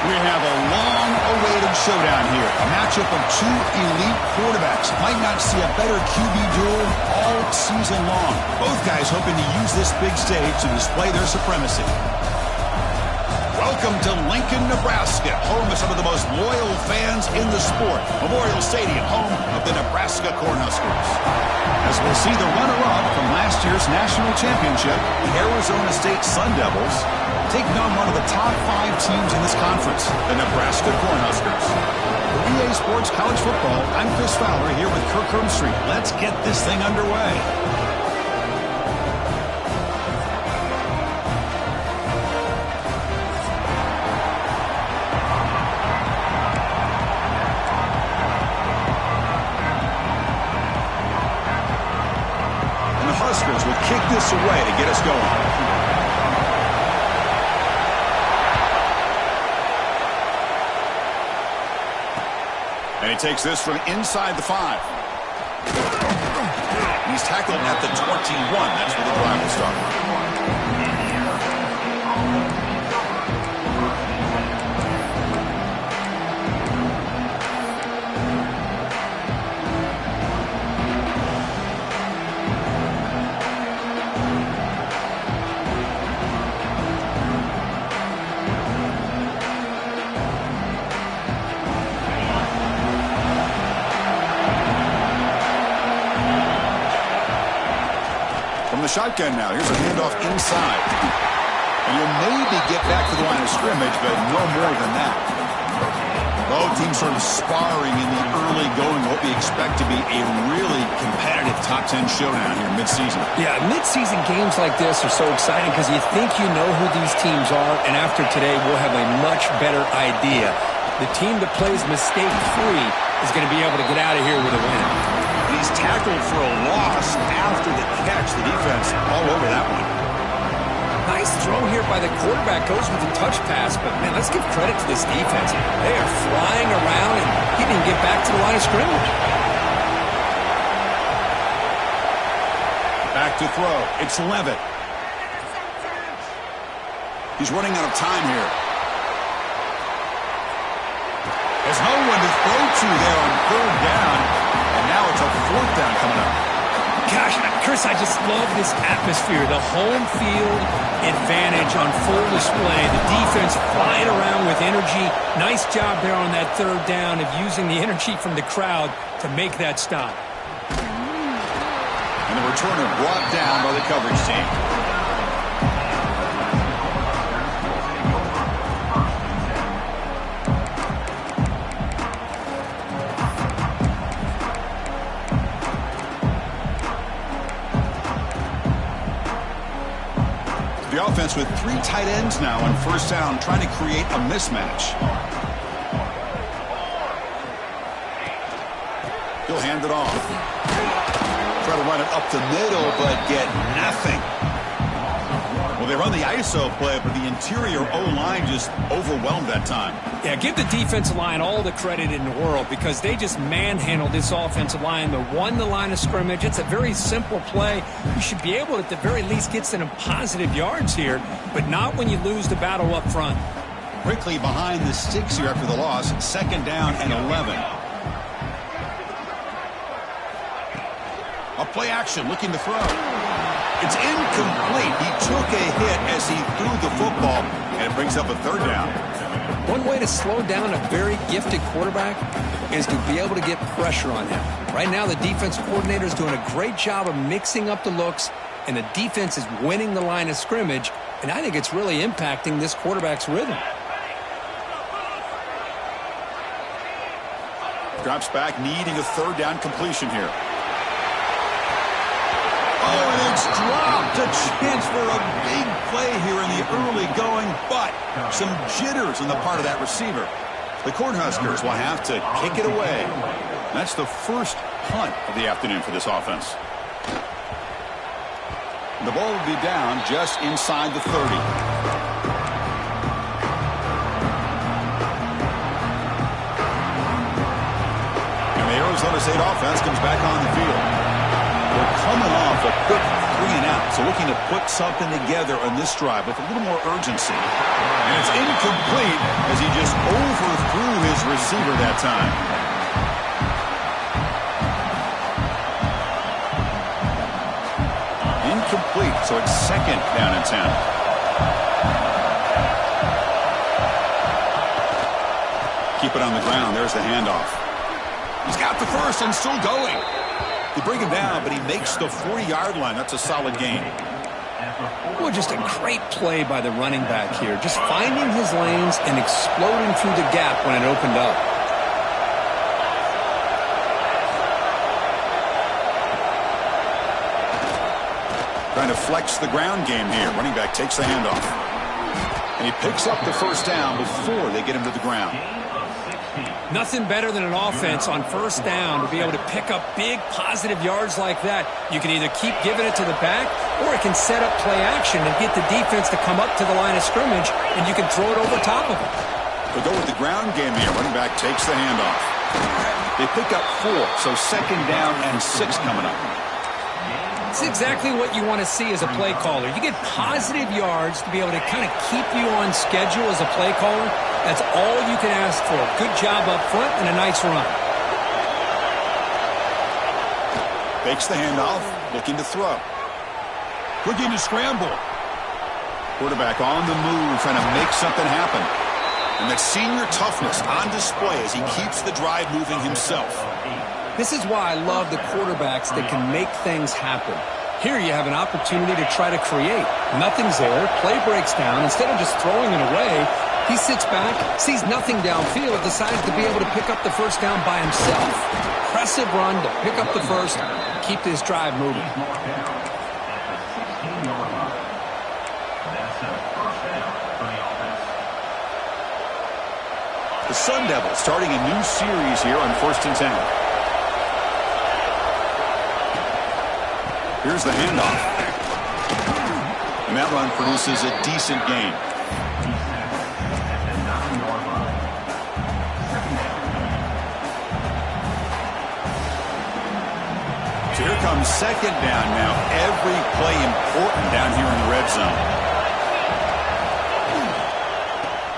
We have a long-awaited showdown here. A matchup of two elite quarterbacks. Might not see a better QB duel all season long. Both guys hoping to use this big stage to display their supremacy. Welcome to Lincoln, Nebraska, home of some of the most loyal fans in the sport. Memorial Stadium, home of the Nebraska Cornhuskers. As we'll see the runner-up from last year's national championship, the Arizona State Sun Devils, taking on one of the top 5 teams in this conference, the Nebraska Cornhuskers. For EA Sports College Football, I'm Chris Fowler here with Kirk Street. Let's get this thing underway. And the Huskers will kick this away to get us going. And he takes this from inside the 5. He's tackled at the 21. That's where the drive will start. The shotgun now. Here's a handoff inside. And you'll maybe get back to the line of scrimmage, but no more than that. Both teams sort of sparring in the early going, what we expect to be a really competitive top 10 showdown here mid-season. Yeah, mid-season games like this are so exciting because you think you know who these teams are, and after today we'll have a much better idea. The team that plays mistake-free is going to be able to get out of here with a win. He's tackled for a loss after the catch. The defense all over that one. Nice throw here by the quarterback. Goes with the touch pass, but, man, let's give credit to this defense. They are flying around, and he didn't get back to the line of scrimmage. Back to throw. It's Levitt. He's running out of time here. There's no one to throw to there on 3rd down. And now it's a 4th down coming up. Gosh, Chris, I just love this atmosphere. The home field advantage on full display. The defense flying around with energy. Nice job there on that 3rd down of using the energy from the crowd to make that stop. And the returner brought down by the coverage team. The offense with 3 tight ends now on 1st down, trying to create a mismatch. He'll hand it off. Try to run it up the middle, but get nothing. Well, they run the ISO play, but the interior O-line just overwhelmed that time. Yeah, give the defensive line all the credit in the world because they just manhandled this offensive line. They won the line of scrimmage. It's a very simple play. You should be able to, at the very least, get some positive yards here, but not when you lose the battle up front. Quickly behind the sticks here after the loss. 2nd down and 11. A play action, looking to throw. It's incomplete. He took a hit as he threw the football, and it brings up a 3rd down. One way to slow down a very gifted quarterback is to be able to get pressure on him. Right now, the defense coordinator is doing a great job of mixing up the looks, and the defense is winning the line of scrimmage, and I think it's really impacting this quarterback's rhythm. Drops back, needing a 3rd down completion here. Oh, and it's dropped. A chance for a big play here in the early going, but some jitters on the part of that receiver. The Cornhuskers will have to kick it away. That's the first punt of the afternoon for this offense. The ball will be down just inside the 30. And the Arizona State offense comes back on the field. We're coming off a quick and out, so looking to put something together on this drive with a little more urgency. And it's incomplete as he just overthrew his receiver that time. Incomplete, so it's second down and 10. Keep it on the ground. There's the handoff. He's got the first and still going. They bring him down, but he makes the 40-yard line. That's a solid gain. Well, just a great play by the running back here. Just finding his lanes and exploding through the gap when it opened up. Trying to flex the ground game here. Running back takes the handoff. And he picks up the first down before they get him to the ground. Nothing better than an offense on first down to be able to pick up big positive yards like that. You can either keep giving it to the back, or it can set up play action and get the defense to come up to the line of scrimmage, and you can throw it over top of them. They'll go with the ground game here. Running back takes the handoff. They pick up 4, so second down and 6 coming up. It's exactly what you want to see as a play caller. You get positive yards to be able to kind of keep you on schedule as a play caller. That's all you can ask for. Good job up front and a nice run. Fakes the handoff, looking to throw. Looking to scramble. Quarterback on the move, trying to make something happen. And that senior toughness on display as he keeps the drive moving himself. This is why I love the quarterbacks that can make things happen. Here you have an opportunity to try to create. Nothing's there. Play breaks down. Instead of just throwing it away, he sits back, sees nothing downfield, decides to be able to pick up the first down by himself. Impressive run to pick up the first, keep this drive moving. The Sun Devils starting a new series here on 1st and 10. Here's the handoff. And that run produces a decent gain. So here comes second down now. Every play important down here in the red zone.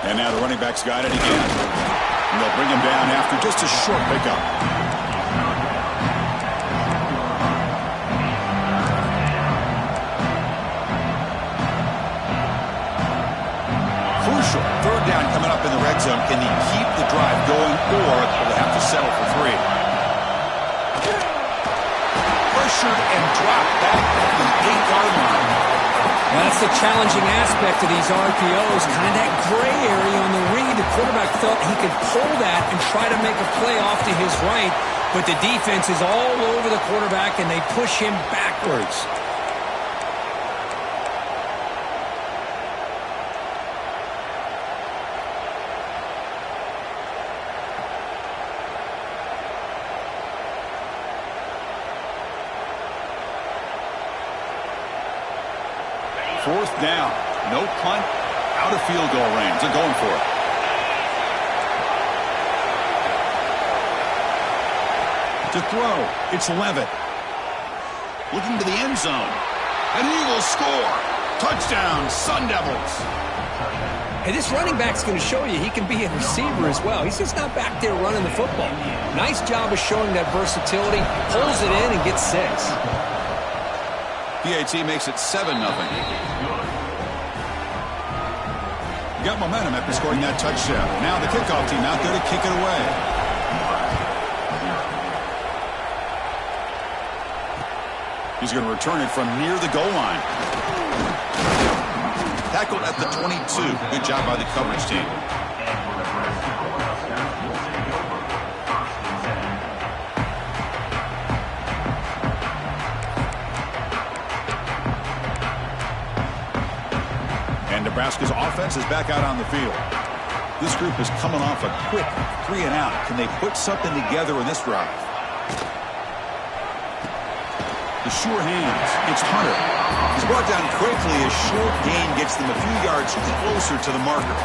And now the running back's got it again. And they'll bring him down after just a short pickup. Crucial. Third down coming up in the red zone. Can he keep the drive going, or will they have to settle for 3? Pressured and dropped back at the 8-yard line. That's the challenging aspect of these RPOs, kind of that gray area on the read. The quarterback felt he could pull that and try to make a play off to his right, but the defense is all over the quarterback, and they push him backwards. Fourth down. No punt. Out of field goal range. They're going for it. To throw. It's Levitt. Looking to the end zone. An Eagles score. Touchdown, Sun Devils. Hey, this running back's going to show you he can be a receiver as well. He's just not back there running the football. Nice job of showing that versatility. Pulls it in and gets 6. PAT makes it 7-0. Got momentum after scoring that touchdown. Now the kickoff team out there to kick it away. He's going to return it from near the goal line. Tackled at the 22. Good job by the coverage team. Nebraska's offense is back out on the field. This group is coming off a quick 3-and-out. Can they put something together in this drive? The sure hands. It's Hunter. He's brought down quickly. A short gain gets them a few yards closer to the marker.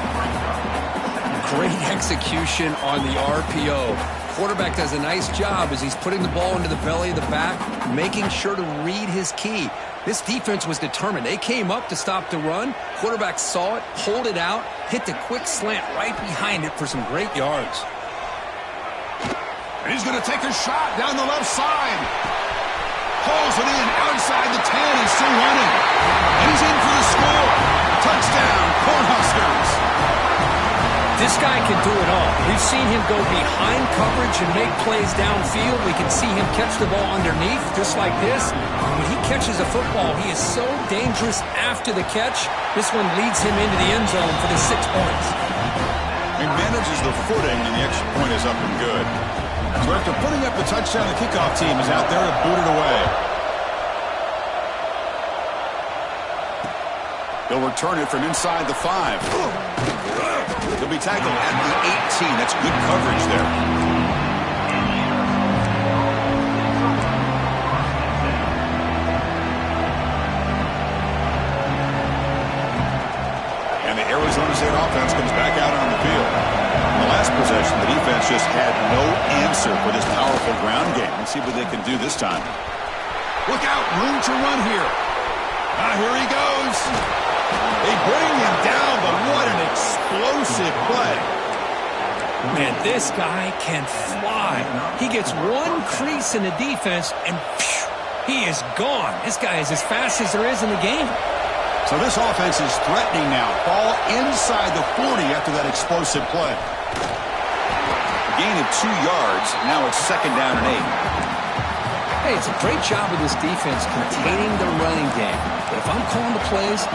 Great execution on the RPO. Quarterback does a nice job as he's putting the ball into the belly of the back, making sure to read his key. This defense was determined. They came up to stop the run. Quarterback saw it, pulled it out, hit the quick slant right behind it for some great yards. And he's going to take a shot down the left side. Pulls it in outside the 10 and still running. And he's in for the score. Touchdown, Cornhuskers. This guy can do it all. We've seen him go behind coverage and make plays downfield. We can see him catch the ball underneath just like this. When he catches a football, he is so dangerous after the catch. This one leads him into the end zone for the 6 points. He manages the footing, and the extra point is up and good. So after putting up the touchdown, the kickoff team is out there to boot it away. They'll return it from inside the 5. He'll be tackled at the 18. That's good coverage there. And the Arizona State offense comes back out on the field. In the last possession, the defense just had no answer for this powerful ground game. Let's see what they can do this time. Look out, room to run here. Here he goes. They bring him down, but what an explosive play. Man, this guy can fly. He gets one crease in the defense, and phew, he is gone. This guy is as fast as there is in the game. So this offense is threatening now. Ball inside the 40 after that explosive play. A gain of 2 yards. Now it's 2nd down and 8. Hey, it's a great job of this defense containing the running game. But if I'm calling the plays,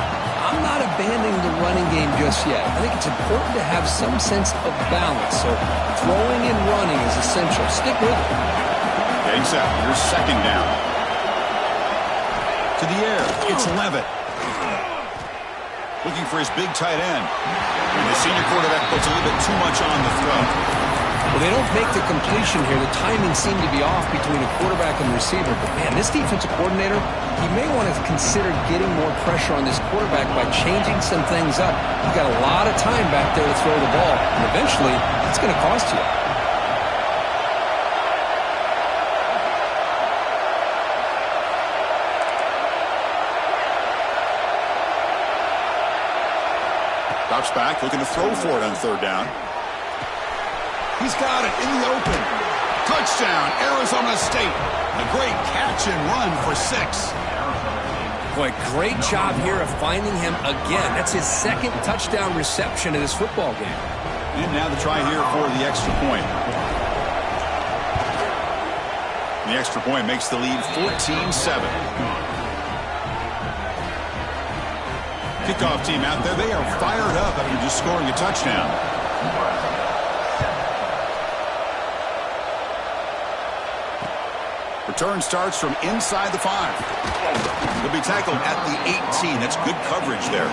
I'm not abandoning the running game just yet. I think it's important to have some sense of balance. So throwing and running is essential. Stick with it. Okay, set. Here's 2nd down. To the air. It's Levitt. Looking for his big tight end. And the senior quarterback puts a little bit too much on the throw. Well, they don't make the completion here. The timing seemed to be off between a quarterback and receiver. But, man, this defensive coordinator, he may want to consider getting more pressure on this quarterback by changing some things up. You've got a lot of time back there to throw the ball, and eventually it's going to cost you. Drops back, looking to throw for it on 3rd down. He's got it in the open. Touchdown, Arizona State. A great catch and run for 6. Boy, great job here of finding him again. That's his 2nd touchdown reception in this football game. And now the try here for the extra point. The extra point makes the lead 14-7. Kickoff team out there, they are fired up after just scoring a touchdown. Return starts from inside the 5. He'll be tackled at the 18. That's good coverage there.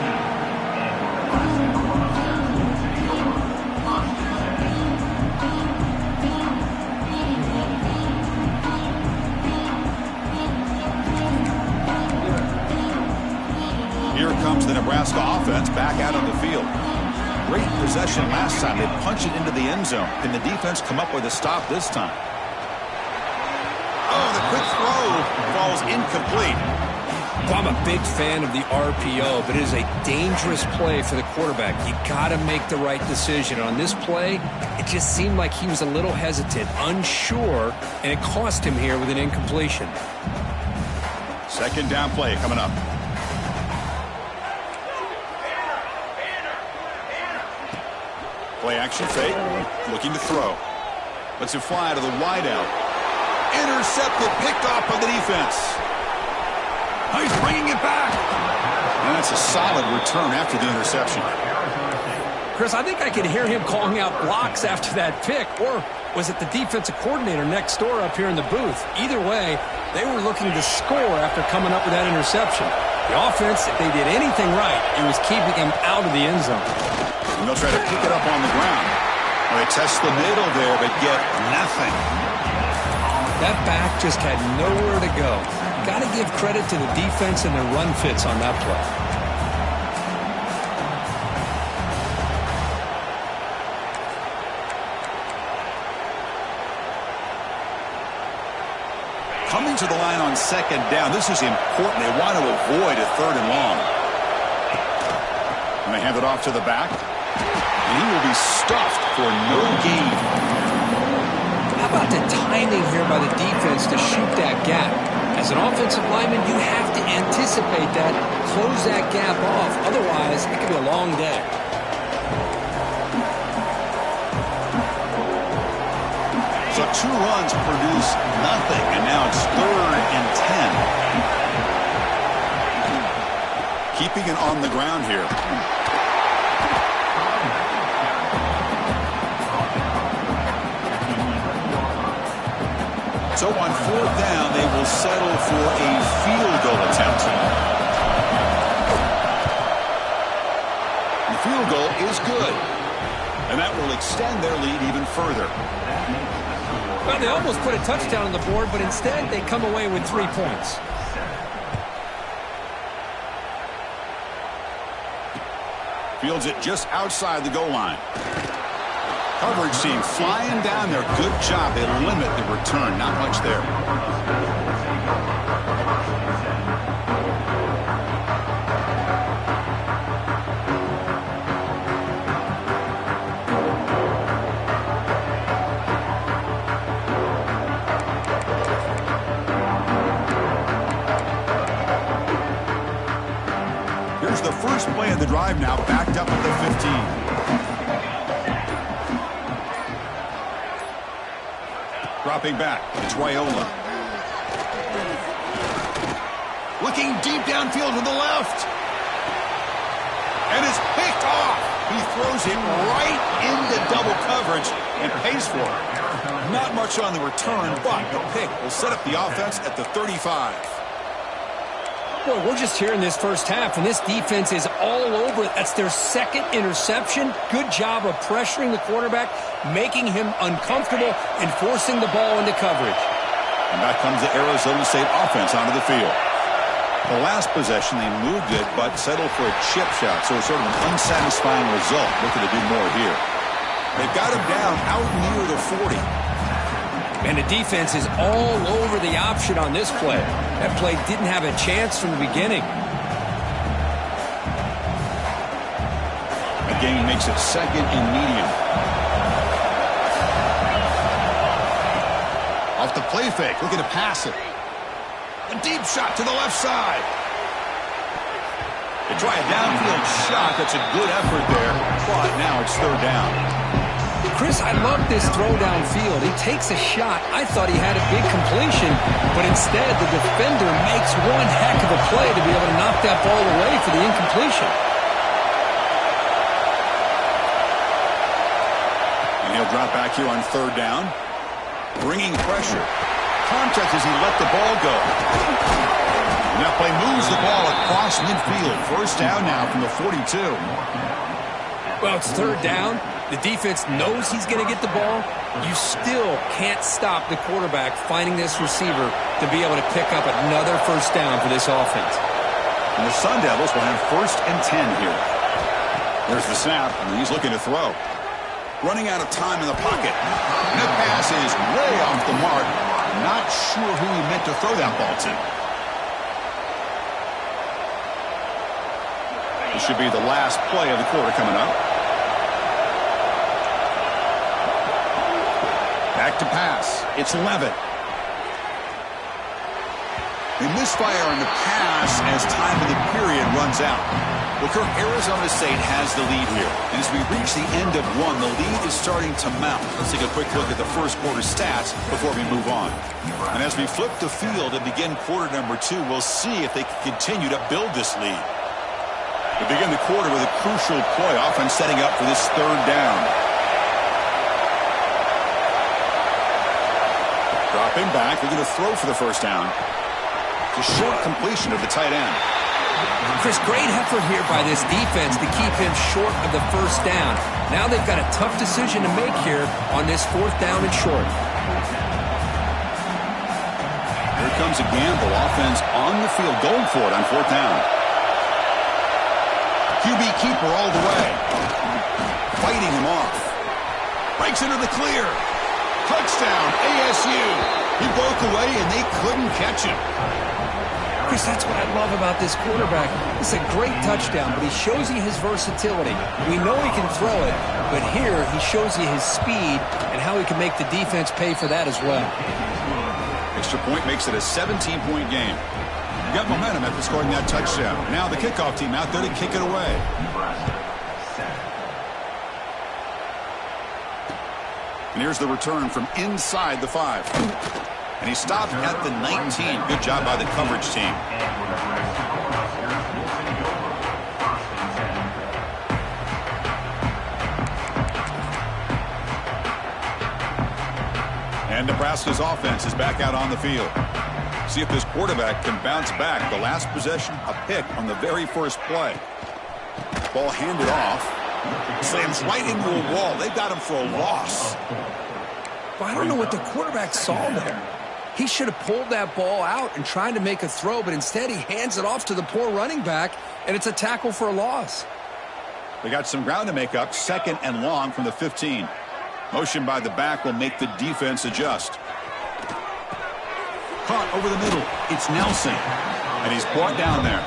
Here comes the Nebraska offense back out on the field. Great possession last time. They punch it into the end zone. Can the defense come up with a stop this time? Oh, the quick throw falls incomplete. Well, I'm a big fan of the RPO, but it is a dangerous play for the quarterback. You got to make the right decision. On this play, it just seemed like he was a little hesitant, unsure, and it cost him here with an incompletion. 2nd down play coming up. Play action fake, looking to throw. Lets it fly to the wideout. Intercepted, picked off by the defense. Oh, he's bringing it back. And that's a solid return after the interception. Chris, I think I could hear him calling out blocks after that pick, or was it the defensive coordinator next door up here in the booth? Either way, they were looking to score after coming up with that interception. The offense, if they did anything right, it was keeping him out of the end zone. And they'll try to pick it up on the ground. Well, they test the middle there, but get nothing. That back just had nowhere to go. Got to give credit to the defense and their run fits on that play. coming to the line on second down. This is important. They want to avoid a 3rd and long. And they hand it off to the back. And he will be stuffed for no gain. How about the timing here by the defense to shoot that gap? As an offensive lineman, you have to anticipate that, close that gap off. Otherwise, it could be a long day. So 2 runs produce nothing, and now it's 3rd and 10. Keeping it on the ground here. So on 4th down, they will settle for a field goal attempt. The field goal is good, and that will extend their lead even further. Well, they almost put a touchdown on the board, but instead they come away with 3 points. Fields it just outside the goal line. Coverage team flying down there. Good job. They limit the return. Not much there. Here's the first play of the drive now, backed up at the 15. Dropping back, it's Raiola. Looking deep downfield to the left. And it's picked off. He throws it right into double coverage and pays for it. Not much on the return, but the pick will set up the offense at the 35. Boy, we're just here in this first half, and this defense is all over it. That's their 2nd interception. Good job of pressuring the quarterback, making him uncomfortable, and forcing the ball into coverage. And back comes the Arizona State offense onto the field. The last possession, they moved it, but settled for a chip shot, so it's sort of an unsatisfying result. Looking to do more here. They've got him down out near the 40. And the defense is all over the option on this play. That play didn't have a chance from the beginning. The gain makes it 2nd and medium. Off the play fake, looking to pass it. A deep shot to the left side. They try a downfield shot. That's a good effort there, but now it's 3rd down. Chris, I love this throw downfield. He takes a shot. I thought he had a big completion, but instead the defender makes one heck of a play to be able to knock that ball away for the incompletion. And he'll drop back here on 3rd down. Bringing pressure. Contact as he let the ball go. And that play moves the ball across midfield. 1st down now from the 42. Well, it's 3rd down. The defense knows he's going to get the ball. You still can't stop the quarterback finding this receiver to be able to pick up another 1st down for this offense. And the Sun Devils will have 1st and 10 here. There's the snap, and he's looking to throw. Running out of time in the pocket. And that pass is way off the mark. Not sure who he meant to throw that ball to. This should be the last play of the quarter coming up. Back to pass. It's Levitt. They misfire on the pass as time of the period runs out. Well, Kirk, Arizona State has the lead here. And as we reach the end of 1, the lead is starting to mount. Let's take a quick look at the first quarter stats before we move on. And as we flip the field and begin quarter number 2, we'll see if they can continue to build this lead. We begin the quarter with a crucial play, offense setting up for this 3rd down. Dropping back, they're going to throw for the 1st down. It's a short completion of the tight end. Chris, great effort here by this defense to keep him short of the 1st down. Now they've got a tough decision to make here on this 4th down and short. Here comes a gamble. Offense on the field, going for it on 4th down. QB keeper all the way. Fighting him off. Breaks into the clear. Touchdown, ASU. He broke away, and they couldn't catch him. Chris, that's what I love about this quarterback. It's a great touchdown, but he shows you his versatility. We know he can throw it, but here he shows you his speed and how he can make the defense pay for that as well. Extra point makes it a 17-point game. You got momentum after scoring that touchdown. Now the kickoff team out there to kick it away. And here's the return from inside the 5. And he stopped at the 19. Good job by the coverage team. And Nebraska's offense is back out on the field. See if this quarterback can bounce back. The last possession, a pick on the very first play. Ball handed off. Slams right into a wall. They got him for a loss. But I don't know what the quarterback saw there. He should have pulled that ball out and tried to make a throw, but instead he hands it off to the poor running back, and it's a tackle for a loss. They got some ground to make up, 2nd and long from the 15. Motion by the back will make the defense adjust. Caught over the middle. It's Nelson, and he's brought down there.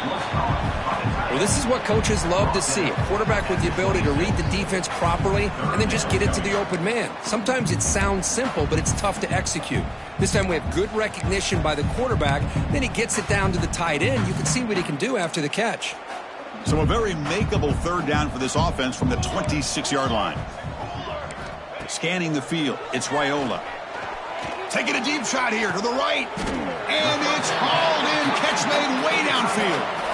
Well, this is what coaches love to see. A quarterback with the ability to read the defense properly and then just get it to the open man. Sometimes it sounds simple, but it's tough to execute. This time we have good recognition by the quarterback. Then he gets it down to the tight end. You can see what he can do after the catch. So a very makeable 3rd down for this offense from the 26-yard line. Scanning the field, it's Raiola. Taking a deep shot here to the right. And it's hauled in. Catch made way downfield.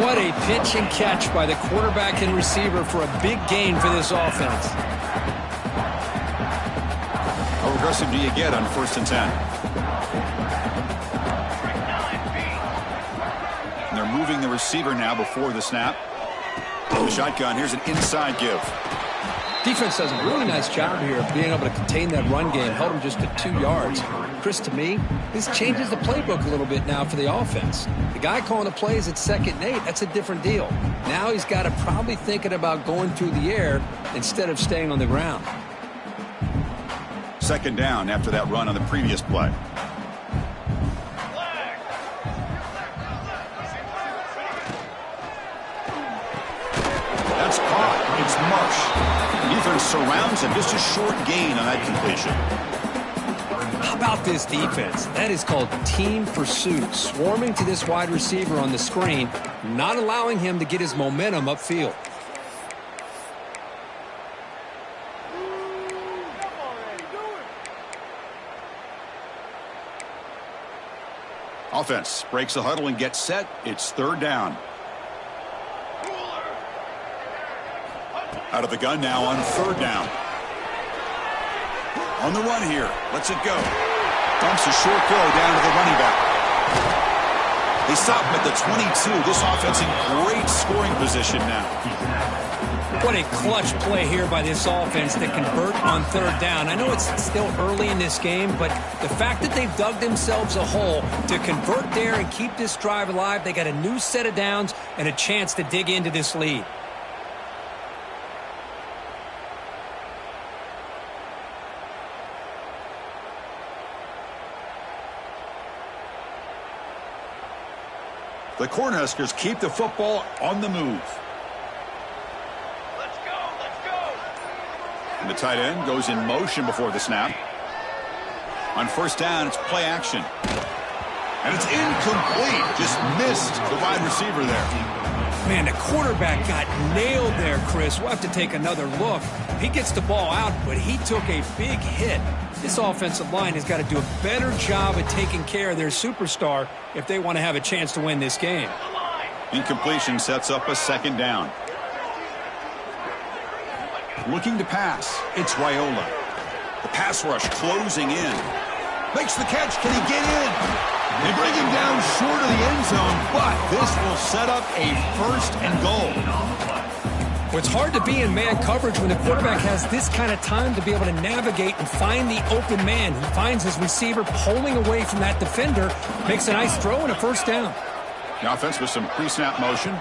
What a pitch and catch by the quarterback and receiver for a big gain for this offense. How aggressive do you get on 1st and 10? And they're moving the receiver now before the snap. The shotgun, here's an inside give. Defense does a really nice job here of being able to contain that run game. Held him just to 2 yards. Chris, to me, this changes the playbook a little bit now for the offense. The guy calling the plays at 2nd and 8, that's a different deal. Now he's got to probably thinking about going through the air instead of staying on the ground. 2nd down after that run on the previous play. That's caught. It's Marsh. Defense surrounds him. Just a short gain on that completion. How about this defense? That is called team pursuit. Swarming to this wide receiver on the screen, not allowing him to get his momentum upfield. Offense breaks the huddle and gets set. It's 3rd down. Out of the gun now on 3rd down. On the run here. Lets it go. Dumps a short throw down to the running back. They stop him at the 22. This offense in great scoring position now. What a clutch play here by this offense to convert on 3rd down. I know it's still early in this game, but the fact that they've dug themselves a hole to convert there and keep this drive alive, they got a new set of downs and a chance to dig into this lead. The Cornhuskers keep the football on the move. Let's go, let's go. And the tight end goes in motion before the snap. On 1st down, it's play action. And it's incomplete. Just missed the wide receiver there. Man, the quarterback got nailed there, Chris. We'll have to take another look. He gets the ball out, but he took a big hit. This offensive line has got to do a better job at taking care of their superstar if they want to have a chance to win this game. Incompletion sets up a 2nd down. Looking to pass. It's Raiola. The pass rush closing in. Makes the catch. Can he get in? They bring him down short of the end zone, but this will set up a 1st and goal. Well, it's hard to be in man coverage when the quarterback has this kind of time to be able to navigate and find the open man. He finds his receiver pulling away from that defender, makes a nice throw and a 1st down. The offense with some pre-snap motion.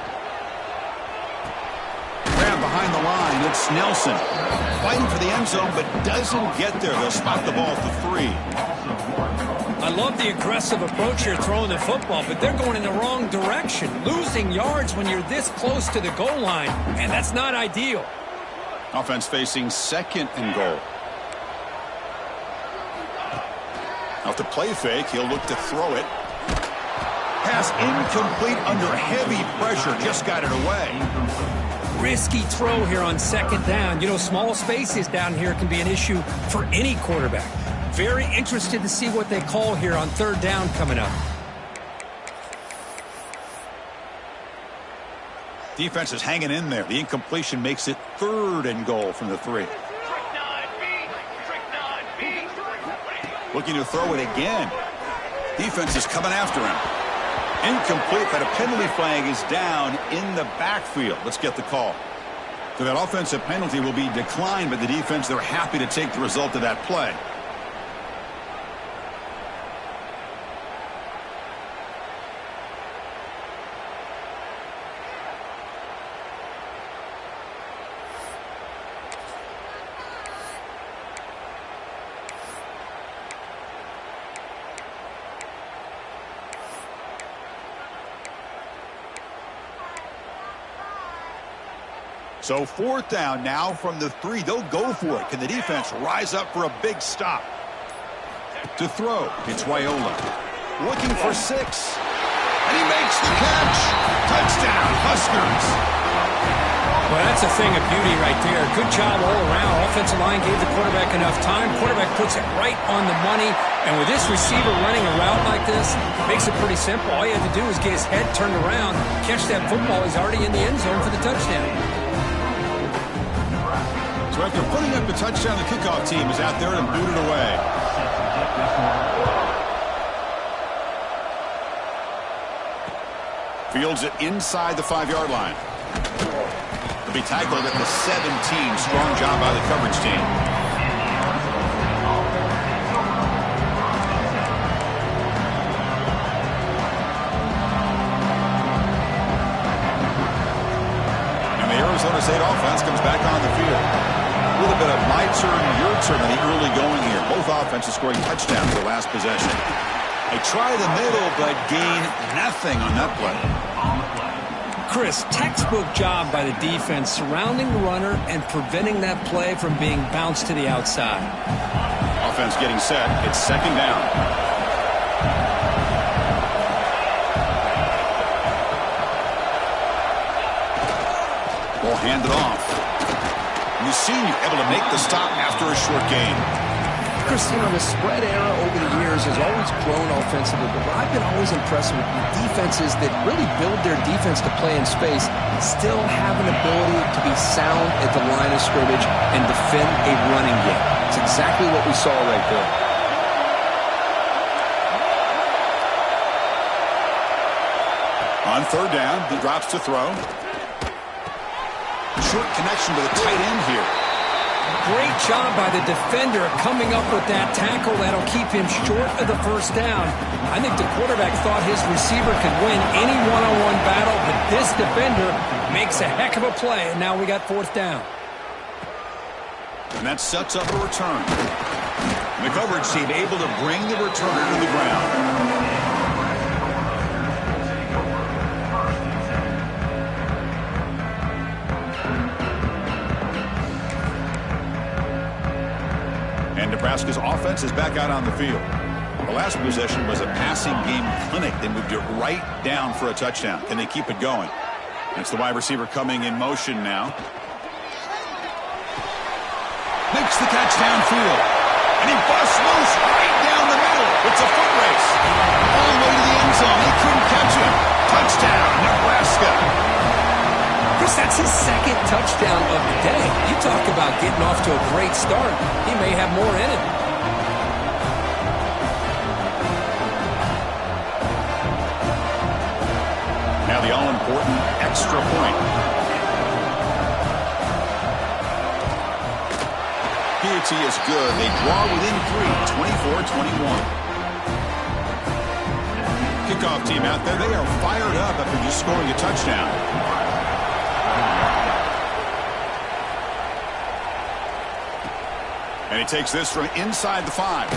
Grab behind the line. It's Nelson. Fighting for the end zone, but doesn't get there. They'll spot the ball for 3. I love the aggressive approach here throwing the football, but they're going in the wrong direction. Losing yards when you're this close to the goal line, and that's not ideal. Offense facing 2nd and goal. Off the play fake, he'll look to throw it. Pass incomplete under heavy pressure, just got it away. Risky throw here on 2nd down. You know, small spaces down here can be an issue for any quarterback. Very interested to see what they call here on 3rd down coming up. Defense is hanging in there. The incompletion makes it 3rd and goal from the 3. Looking to throw it again. Defense is coming after him. Incomplete, but a penalty flag is down in the backfield. Let's get the call. So that offensive penalty will be declined by the defense. They're happy to take the result of that play. So 4th down now from the 3. They'll go for it. Can the defense rise up for a big stop? To throw, it's Wyola. Looking for 6. And he makes the catch. Touchdown, Huskers. Well, that's a thing of beauty right there. Good job all around. Offensive line gave the quarterback enough time. Quarterback puts it right on the money. And with this receiver running a route like this, makes it pretty simple. All you have to do is get his head turned around, catch that football. He's already in the end zone for the touchdown. So after putting up the touchdown, the kickoff team is out there and booted away. Fields it inside the 5-yard line. He'll be tackled at the 17. Strong job by the coverage team. And the Arizona State offense comes back on the field. A little bit of my turn, your turn in the early going here. Both offenses scoring touchdowns the last possession. They try the middle, but gain nothing on that play. Chris, textbook job by the defense surrounding the runner and preventing that play from being bounced to the outside. Offense getting set. It's 2nd down. Ball handed off. Senior able to make the stop after a short gain. Chris, you know, the spread era over the years has always grown offensively, but what I've been always impressed with the defenses that really build their defense to play in space still have an ability to be sound at the line of scrimmage and defend a running game. It's exactly what we saw right there. On 3rd down, he drops to throw. Short connection to the tight end here. Great job by the defender coming up with that tackle. That'll keep him short of the 1st down. I think the quarterback thought his receiver could win any one-on-one battle, but this defender makes a heck of a play, and now we got 4th down. And that sets up a return. And the coverage team able to bring the returner to the ground. Nebraska's offense is back out on the field. The last possession was a passing game clinic. They moved it right down for a touchdown. Can they keep it going? That's the wide receiver coming in motion now. Makes the catch downfield. And he busts loose right down the middle. It's a foot race. All the way to the end zone. They couldn't catch him. Touchdown, Nebraska. Chris, that's his 2nd touchdown of the day. You talk about getting off to a great start. He may have more in it. Now the all-important extra point. PAT is good. They draw within 3, 24-21. Kickoff team out there. They are fired up after just scoring a touchdown. And he takes this from inside the 5.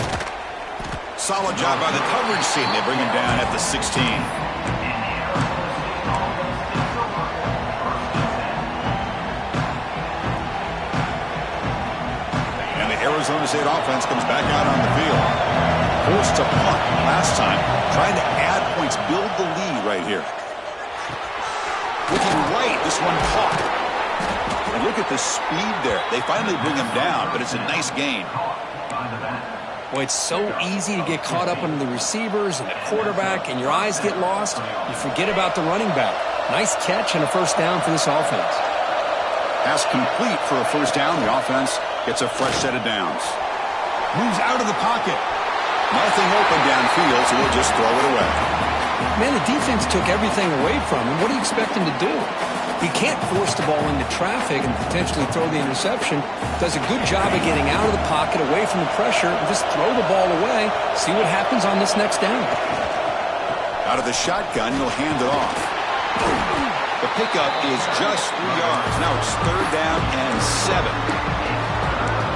Solid job by the coverage team. They bring him down at the 16. And the Arizona State offense comes back out on the field. Forced to punt last time. Trying to add points, build the lead right here. Looking right, this one caught. And look at the speed there. They finally bring him down, but it's a nice gain. Well, it's so easy to get caught up on the receivers and the quarterback, and your eyes get lost. You forget about the running back. Nice catch and a first down for this offense. Pass complete for a first down. The offense gets a fresh set of downs. Moves out of the pocket. Nothing open downfield, so we'll just throw it away. Man, the defense took everything away from him. What do you expect him to do? He can't force the ball into traffic and potentially throw the interception. Does a good job of getting out of the pocket, away from the pressure, and just throw the ball away. See what happens on this next down. Out of the shotgun, he'll hand it off. The pickup is just 3 yards. Now it's third down and 7.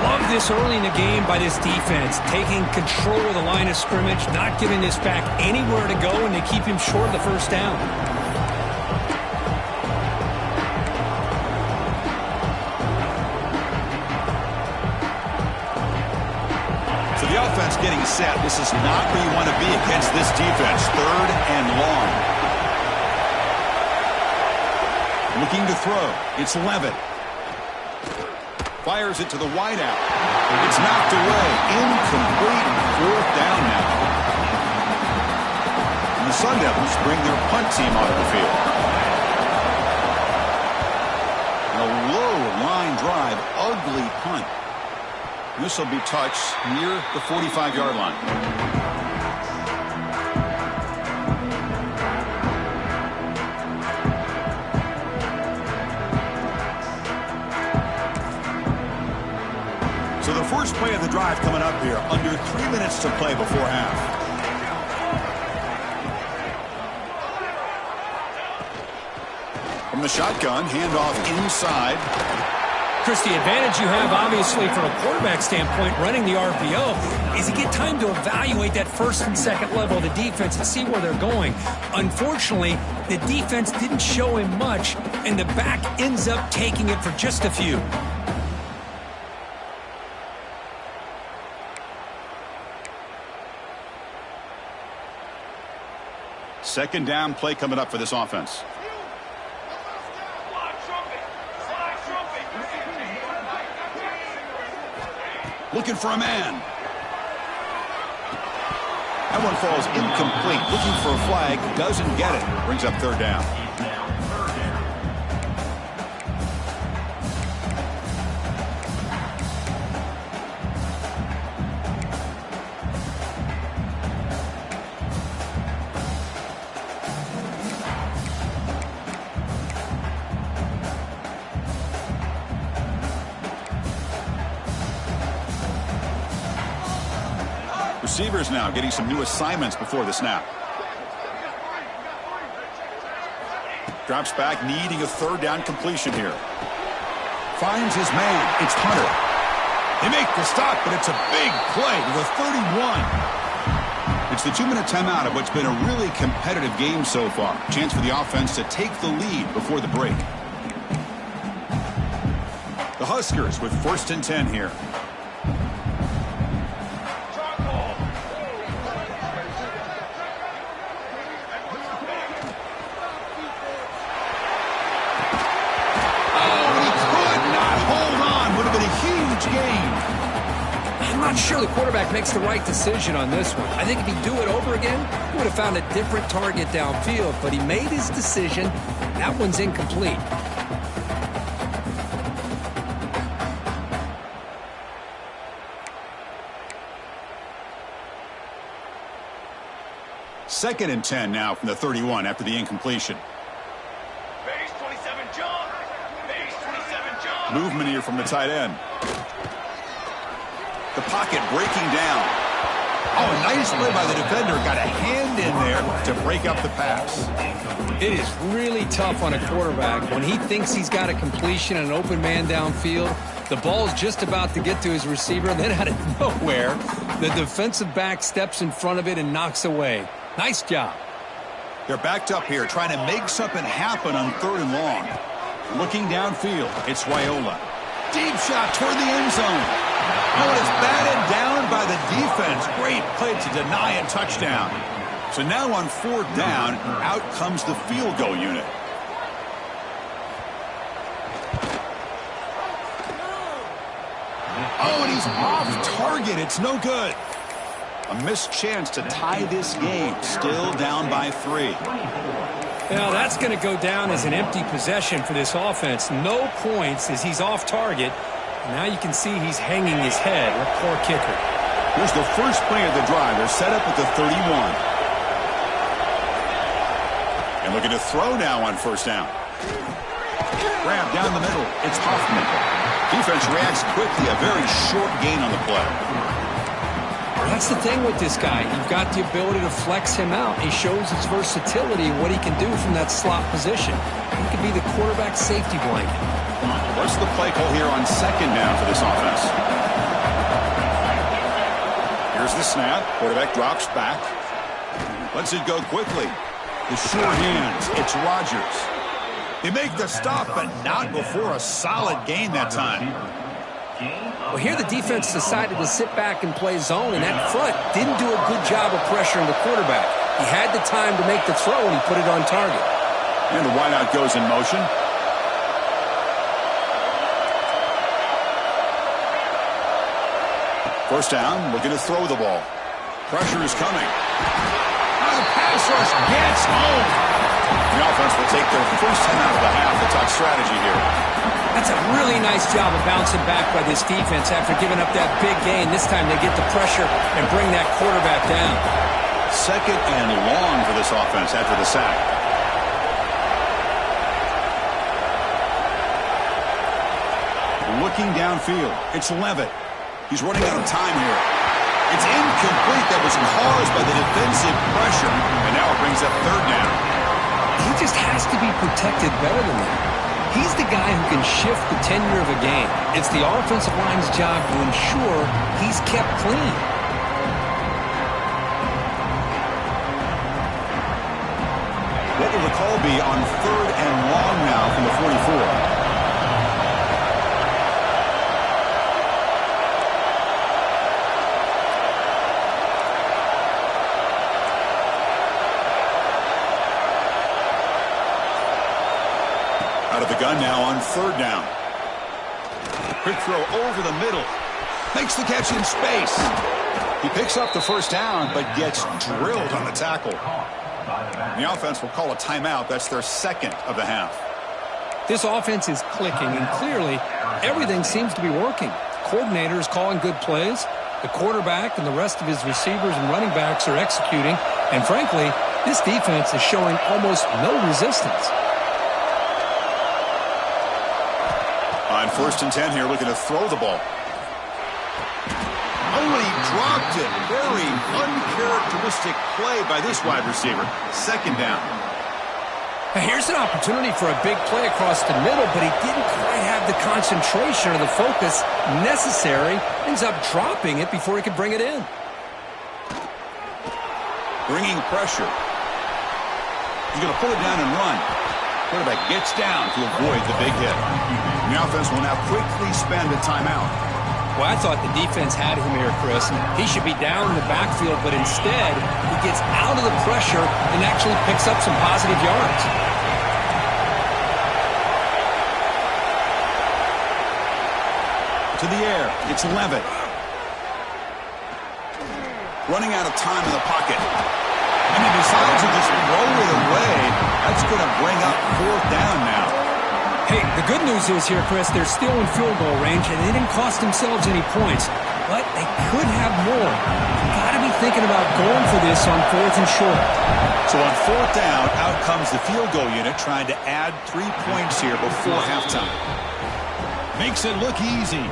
Love this early in the game by this defense, taking control of the line of scrimmage, not giving this back anywhere to go, and they keep him short of the first down. So the offense getting set. This is not where you want to be against this defense. Third and long. Looking to throw. It's Levitt. Fires it to the wideout. It's knocked away. Incomplete. Fourth down now. And the Sun Devils bring their punt team onto the field. And a low line drive. Ugly punt. This will be touched near the 45-yard line. So the first play of the drive coming up here. Under 3 minutes to play before half. From the shotgun, handoff inside. Chris, the advantage you have, obviously, from a quarterback standpoint, running the RPO, is you get time to evaluate that first and second level of the defense and see where they're going. Unfortunately, the defense didn't show him much, and the back ends up taking it for just a few. Second down play coming up for this offense. Looking for a man. That one falls incomplete. Looking for a flag. Doesn't get it. Brings up third down. Receivers now getting some new assignments before the snap. Drops back, needing a third down completion here. Finds his man. It's Hunter. They make the stop, but it's a big play to the 31. It's the 2-minute timeout of what's been a really competitive game so far. Chance for the offense to take the lead before the break. The Huskers with 1st and 10 here. I'm not sure the quarterback makes the right decision on this one. I think if he'd do it over again, he would have found a different target downfield, but he made his decision. That one's incomplete. Second and 10 now from the 31 after the incompletion. Base 27 jump. Base 27 jump. Movement here from the tight end. The pocket breaking down. Oh, a nice play by the defender. Got a hand in there to break up the pass. It is really tough on a quarterback when he thinks he's got a completion and an open man downfield. The ball's just about to get to his receiver, and then out of nowhere, the defensive back steps in front of it and knocks away. Nice job. They're backed up here, trying to make something happen on 3rd and long. Looking downfield, it's Raiola. Deep shot toward the end zone. Oh, and it's batted down by the defense. Great play to deny a touchdown. So now on 4th down, out comes the field goal unit. Oh, and he's off target. It's no good. A missed chance to tie this game. Still down by 3. Well, that's going to go down as an empty possession for this offense. No points as he's off target. Now you can see he's hanging his head. A poor kicker. Here's the first play of the drive. They're set up at the 31. And looking to throw now on 1st down. Grab down the middle. It's Hoffman. Defense reacts quickly. A very short gain on the play. That's the thing with this guy. You've got the ability to flex him out. He shows his versatility and what he can do from that slot position. He could be the quarterback safety blanket. What's the play call here on 2nd down for this offense? Here's the snap. Quarterback drops back. Lets it go quickly. The short hands. It's Rodgers. They make the stop, but not before a solid gain that time. Well, here the defense decided to sit back and play zone, and that front didn't do a good job of pressuring the quarterback. He had the time to make the throw, and he put it on target. And the wideout goes in motion. First down, looking to throw the ball. Pressure is coming. Now the pass rush gets home. The offense will take their first time out of the half. A tough strategy here. That's a really nice job of bouncing back by this defense after giving up that big gain. This time they get the pressure and bring that quarterback down. 2nd and long for this offense after the sack. Looking downfield, it's Levitt. He's running out of time here. It's incomplete. That was caused by the defensive pressure. And now it brings up 3rd down. He just has to be protected better than that. He's the guy who can shift the tenure of a game. It's the offensive line's job to ensure he's kept clean. What will the call be on 3rd and long now from the 44? Out of the gun now on 3rd down. Quick throw over the middle. Makes the catch in space. He picks up the 1st down, but gets drilled on the tackle. The offense will call a timeout. That's their 2nd of the half. This offense is clicking, and clearly everything seems to be working. Coordinator is calling good plays. The quarterback and the rest of his receivers and running backs are executing. And frankly, this defense is showing almost no resistance. On 1st and 10 here, looking to throw the ball. Oh, and he dropped it. Very uncharacteristic play by this wide receiver. 2nd down. Now here's an opportunity for a big play across the middle, but he didn't quite have the concentration or the focus necessary. Ends up dropping it before he could bring it in. Bringing pressure. He's going to pull it down and run. Quarterback gets down to avoid the big hit. And the offense will now quickly spend a timeout. Well, I thought the defense had him here, Chris. He should be down in the backfield, but instead he gets out of the pressure and actually picks up some positive yards. To the air, it's Levitt. Running out of time in the pocket. And he decides to just roll it away. That's going to bring up 4th down now. Hey, the good news is here, Chris, they're still in field goal range, and they didn't cost themselves any points. But they could have more. You've got to be thinking about going for this on 4th and short. So on 4th down, out comes the field goal unit trying to add 3 points here before halftime. Makes it look easy.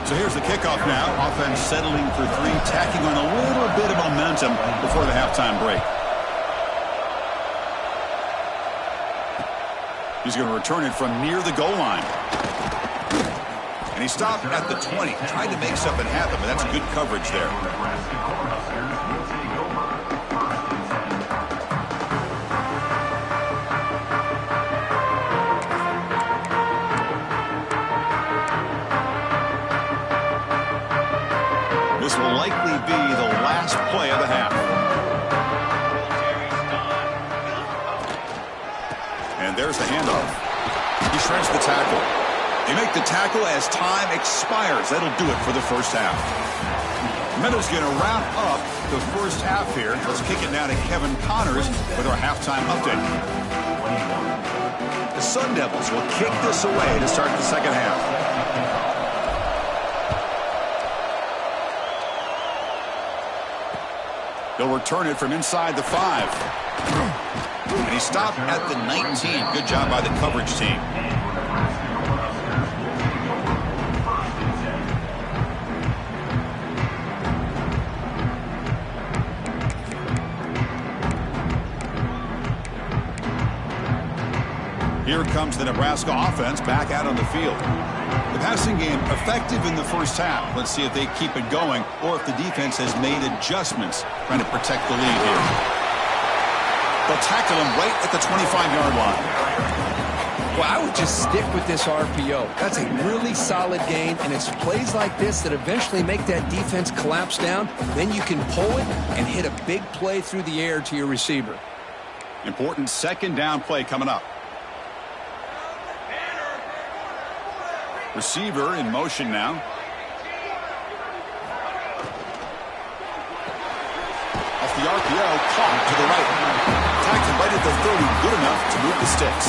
So here's the kickoff now. Offense settling for 3, tacking on a little bit of momentum before the halftime break. He's going to return it from near the goal line. And he stopped at the 20, tried to make something happen, but that's good coverage there. This will likely be the last play of the half. And there's the handoff. He shreds the tackle. They make the tackle as time expires. That'll do it for the first half. Meadows going to wrap up the first half here. Let's kick it now to Kevin Connors with our halftime update. The Sun Devils will kick this away to start the second half. They'll return it from inside the 5. And he stopped at the 19. Good job by the coverage team. Here comes the Nebraska offense back out on the field. The passing game effective in the first half. Let's see if they keep it going or if the defense has made adjustments trying to protect the lead here. They'll tackle him right at the 25-yard line. Well, I would just stick with this RPO. That's a really solid gain, and it's plays like this that eventually make that defense collapse down. Then you can pull it and hit a big play through the air to your receiver. Important second down play coming up. Receiver in motion now. Off the RPO, caught to the right. Tackled right at the 30, good enough to move the sticks.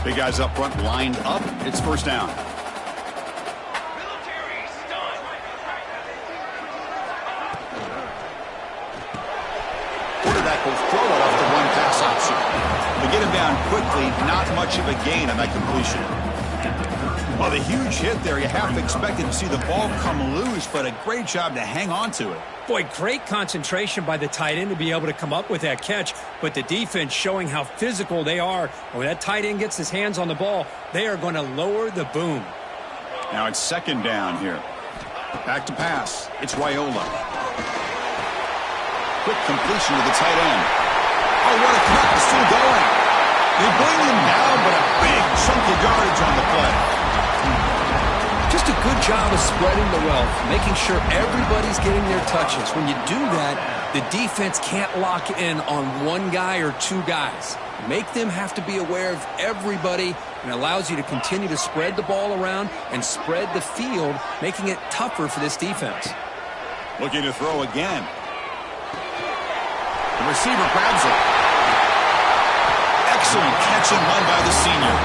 Big guys up front lined up. It's first down. Will throw it off the one pass option. They get him down quickly, not much of a gain on that completion. Well, the huge hit there, you have to expect to see the ball come loose, but a great job to hang on to it. Boy, great concentration by the tight end to be able to come up with that catch, but the defense showing how physical they are. When that tight end gets his hands on the ball, they are going to lower the boom. Now it's second down here. Back to pass. It's Raiola. Quick completion to the tight end. Oh, what a cut. It's still going. They bring him down, but a big chunk of yardage on the play. Just a good job of spreading the wealth, making sure everybody's getting their touches. When you do that, the defense can't lock in on one guy or two guys. Make them have to be aware of everybody, and allows you to continue to spread the ball around and spread the field, making it tougher for this defense. Looking to throw again. The receiver grabs it. Excellent catch and run by the senior.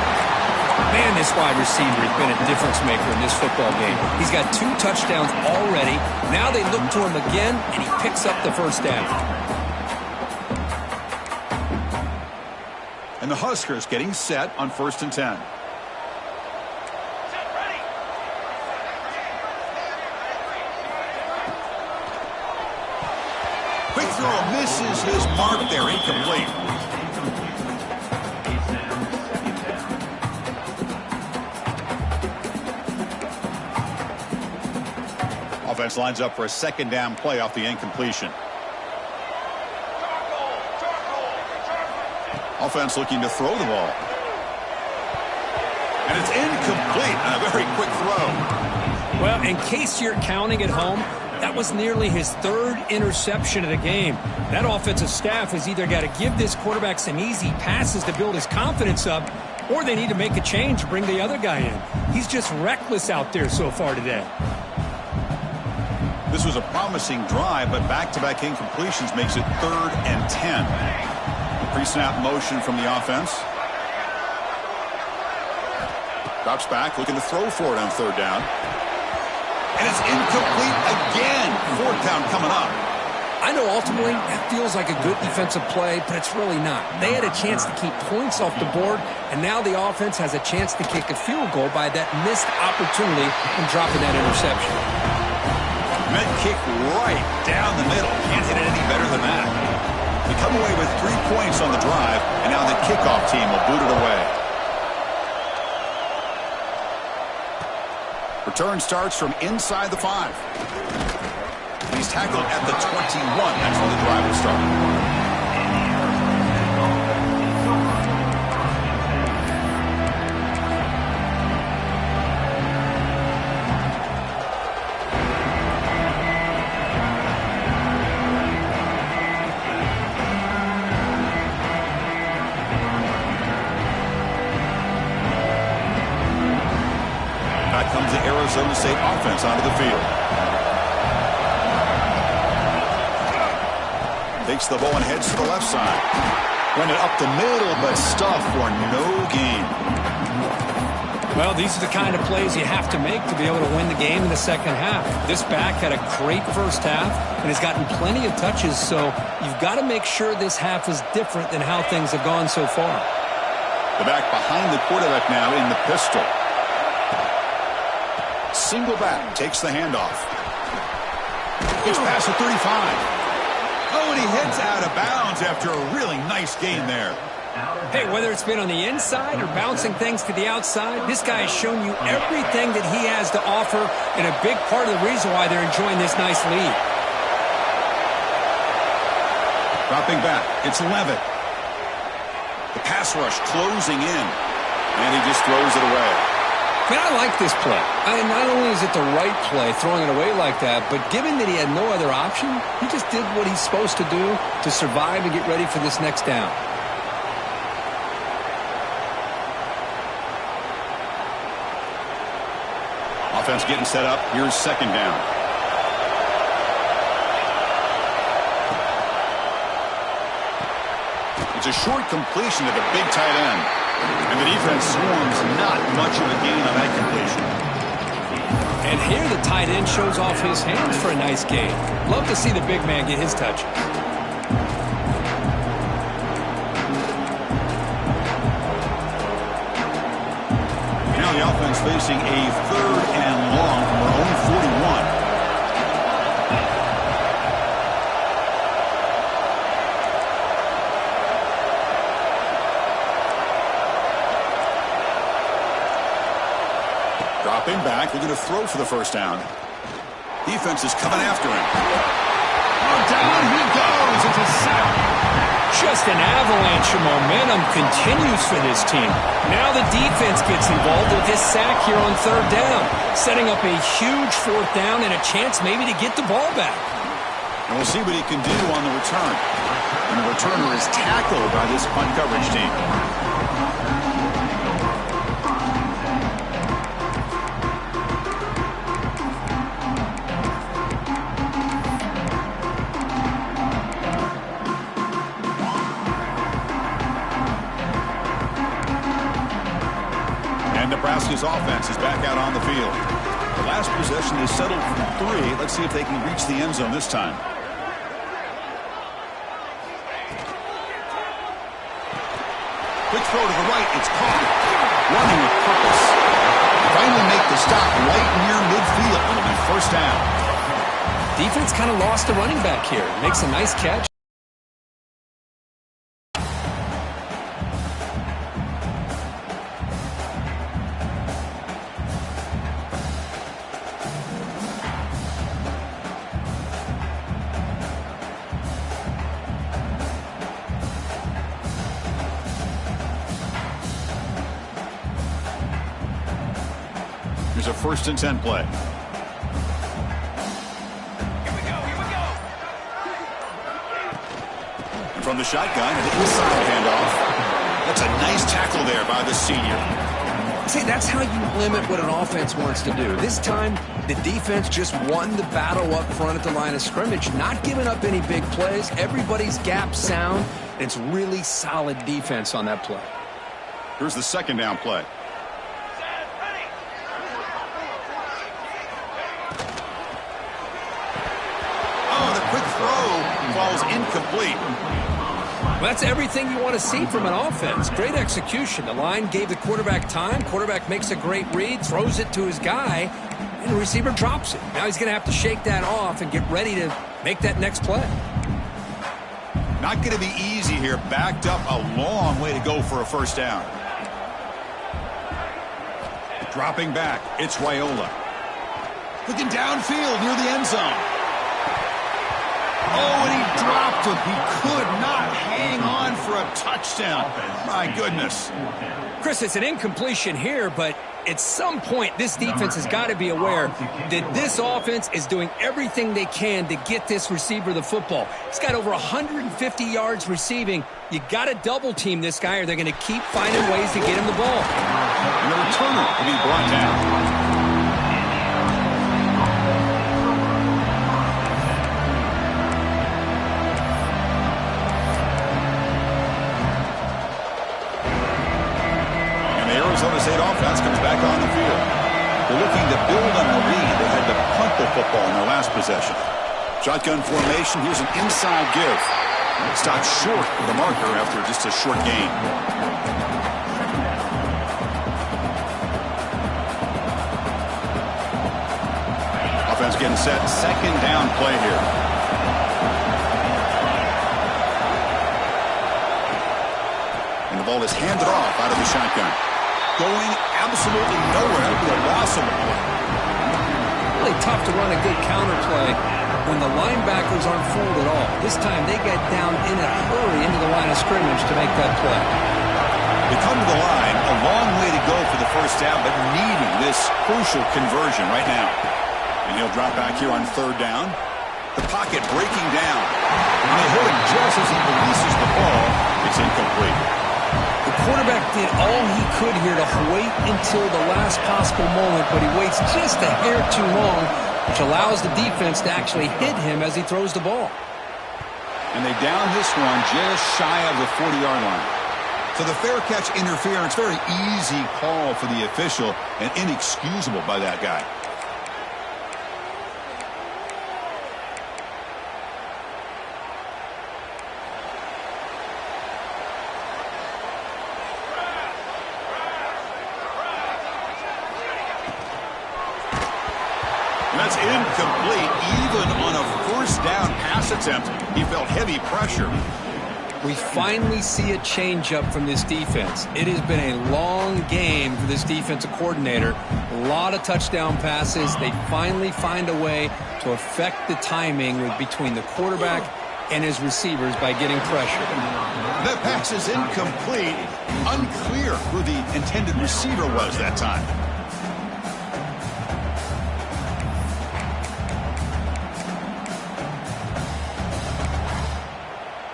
Man, this wide receiver has been a difference maker in this football game. He's got 2 touchdowns already. Now they look to him again, and he picks up the first down. And the Huskers getting set on 1st and 10. Quick throw misses his mark there, incomplete. Offense lines up for a second down play off the incompletion. Offense looking to throw the ball. And it's incomplete on a very quick throw. Well, in case you're counting at home, that was nearly his 3rd interception of the game. That offensive staff has either got to give this quarterback some easy passes to build his confidence up, or they need to make a change to bring the other guy in. He's just reckless out there so far today. This was a promising drive, but back-to-back incompletions makes it 3rd and 10. Pre-snap motion from the offense. Drops back, looking to throw for it on 3rd down. And it's incomplete again. 4th down coming up. I know ultimately that feels like a good defensive play, but it's really not. They had a chance to keep points off the board, and now the offense has a chance to kick a field goal by that missed opportunity from dropping that interception. Med kick right down the middle. Can't hit it any better than that. We come away with 3 points on the drive, and now the kickoff team will boot it away. Return starts from inside the 5. He's tackled at the 21. That's where the drive will start. Comes the Arizona State offense onto the field. Takes the ball and heads to the left side. Run it up the middle, but stuff for no gain. Well, these are the kind of plays you have to make to be able to win the game in the second half. This back had a great first half and has gotten plenty of touches, so you've got to make sure this half is different than how things have gone so far. The back behind the quarterback now in the pistol. Single back, takes the handoff. Gets past the 35. Oh, and he hits out of bounds after a really nice gain there. Hey, whether it's been on the inside or bouncing things to the outside, this guy has shown you everything that he has to offer, and a big part of the reason why they're enjoying this nice lead. Dropping back, it's Levitt. The pass rush closing in, and he just throws it away. I mean, I like this play. Not only is it the right play, throwing it away like that, but given that he had no other option, he just did what he's supposed to do to survive and get ready for this next down. Offense getting set up. Here's second down. It's a short completion to the big tight end. And the defense swarms not much of a gain on that completion. And here the tight end shows off his hands for a nice gain. Love to see the big man get his touch. Now the offense facing a 3rd and long from their own 41. Dropping back, they're going to throw for the first down. Defense is coming after him. Oh, down he goes. It's a sack. Just an avalanche of momentum continues for this team. Now the defense gets involved with this sack here on 3rd down, setting up a huge 4th down and a chance maybe to get the ball back. And we'll see what he can do on the return. And the returner is tackled by this punt coverage team. Nebraska's offense is back out on the field. The last possession is settled for 3. Let's see if they can reach the end zone this time. Quick throw to the right. It's caught. Running with purpose. Finally make the stop right near midfield. It'll be first down. Defense kind of lost the running back here. Makes a nice catch. Here's a 1st and 10 play. Here we go. And from the shotgun, an inside handoff. That's a nice tackle there by the senior. See, that's how you limit what an offense wants to do. This time, the defense just won the battle up front at the line of scrimmage, not giving up any big plays. Everybody's gap sound. It's really solid defense on that play. Here's the 2nd down play. Falls incomplete. Well, that's everything you want to see from an offense. Great execution. The line gave the quarterback time. Quarterback makes a great read, throws it to his guy, and the receiver drops it. Now he's going to have to shake that off and get ready to make that next play. Not going to be easy here. Backed up a long way to go for a first down. Dropping back, it's Raiola. Looking downfield near the end zone. Oh, and he dropped him. He could not hang on for a touchdown. My goodness. Chris, it's an incompletion here, but at some point, this defense has got to be aware that this offense is doing everything they can to get this receiver the football. He's got over 150 yards receiving. You got to double team this guy or they're going to keep finding ways to get him the ball. And the returner will be brought down. Arizona State offense comes back on the field. They're looking to build on the lead. They had to punt the football in their last possession. Shotgun formation. Here's an inside give. Stopped short of the marker after just a short gain. Offense getting set. Second down play here. And the ball is handed off out of the shotgun. Going absolutely nowhere. It'll be a loss of a play. Really tough to run a good counter play when the linebackers aren't fooled at all. This time they get down in a hurry into the line of scrimmage to make that play. They come to the line, a long way to go for the first down, but needing this crucial conversion right now. And he'll drop back here on third down. The pocket breaking down. And they hit him just as he releases the ball. It's incomplete. The quarterback did all he could here to wait until the last possible moment, but he waits just a hair too long, which allows the defense to actually hit him as he throws the ball. And they down this one just shy of the 40-yard line. So the fair catch interference, very easy call for the official and inexcusable by that guy. That's incomplete. Even on a first down pass attempt, he felt heavy pressure. We finally see a change-up from this defense. It has been a long game for this defensive coordinator. A lot of touchdown passes. They finally find a way to affect the timing between the quarterback and his receivers by getting pressure. That pass is incomplete. Unclear who the intended receiver was that time.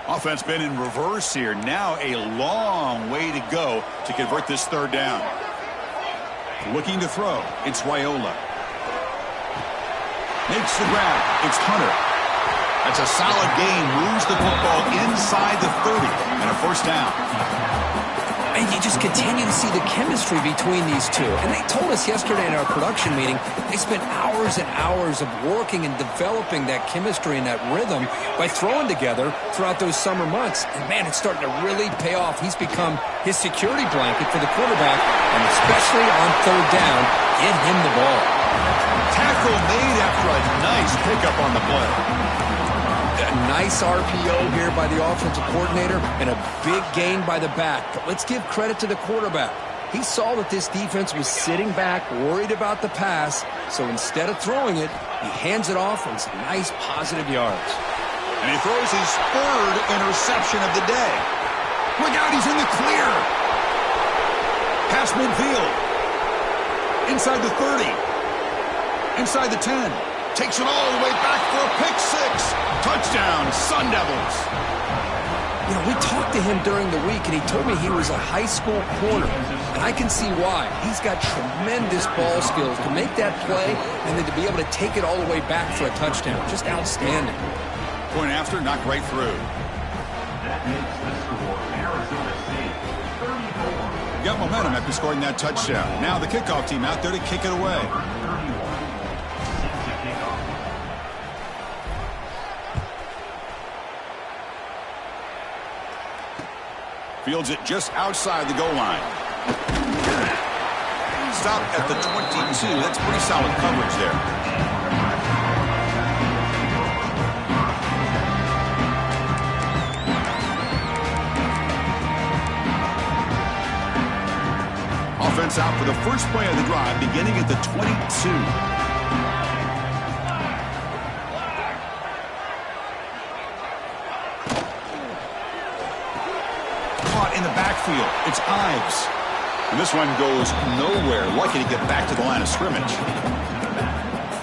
Offense been in reverse here. Now a long way to go to convert this third down. Looking to throw. It's Raiola. Makes the grab. It's Hunter. That's a solid gain. Moves the football inside the 30 and a first down. And you just continue to see the chemistry between these two. And they told us yesterday in our production meeting, they spent hours and hours of working and developing that chemistry and that rhythm by throwing together throughout those summer months. And, man, it's starting to really pay off. He's become his security blanket for the quarterback, and especially on third down, get him the ball. Tackle made after a nice pickup on the play. A nice RPO here by the offensive coordinator and a big gain by the back. But let's give credit to the quarterback. He saw that this defense was sitting back, worried about the pass, so instead of throwing it, he hands it off on some nice positive yards. And he throws his third interception of the day. Look out, he's in the clear. Pass midfield. Inside the 30. Inside the 10. Takes it all the way back for a pick six. Touchdown, Sun Devils. You know, we talked to him during the week, and he told me he was a high school corner. And I can see why. He's got tremendous ball skills to make that play and then to be able to take it all the way back for a touchdown. Just outstanding. Point after, knocked right through. Got momentum after scoring that touchdown. Now the kickoff team out there to kick it away. Fields it just outside the goal line. Stop at the 22. That's pretty solid coverage there. Offense out for the first play of the drive, beginning at the 22. In the backfield, it's Ives. And this one goes nowhere. Lucky to get back to the line of scrimmage.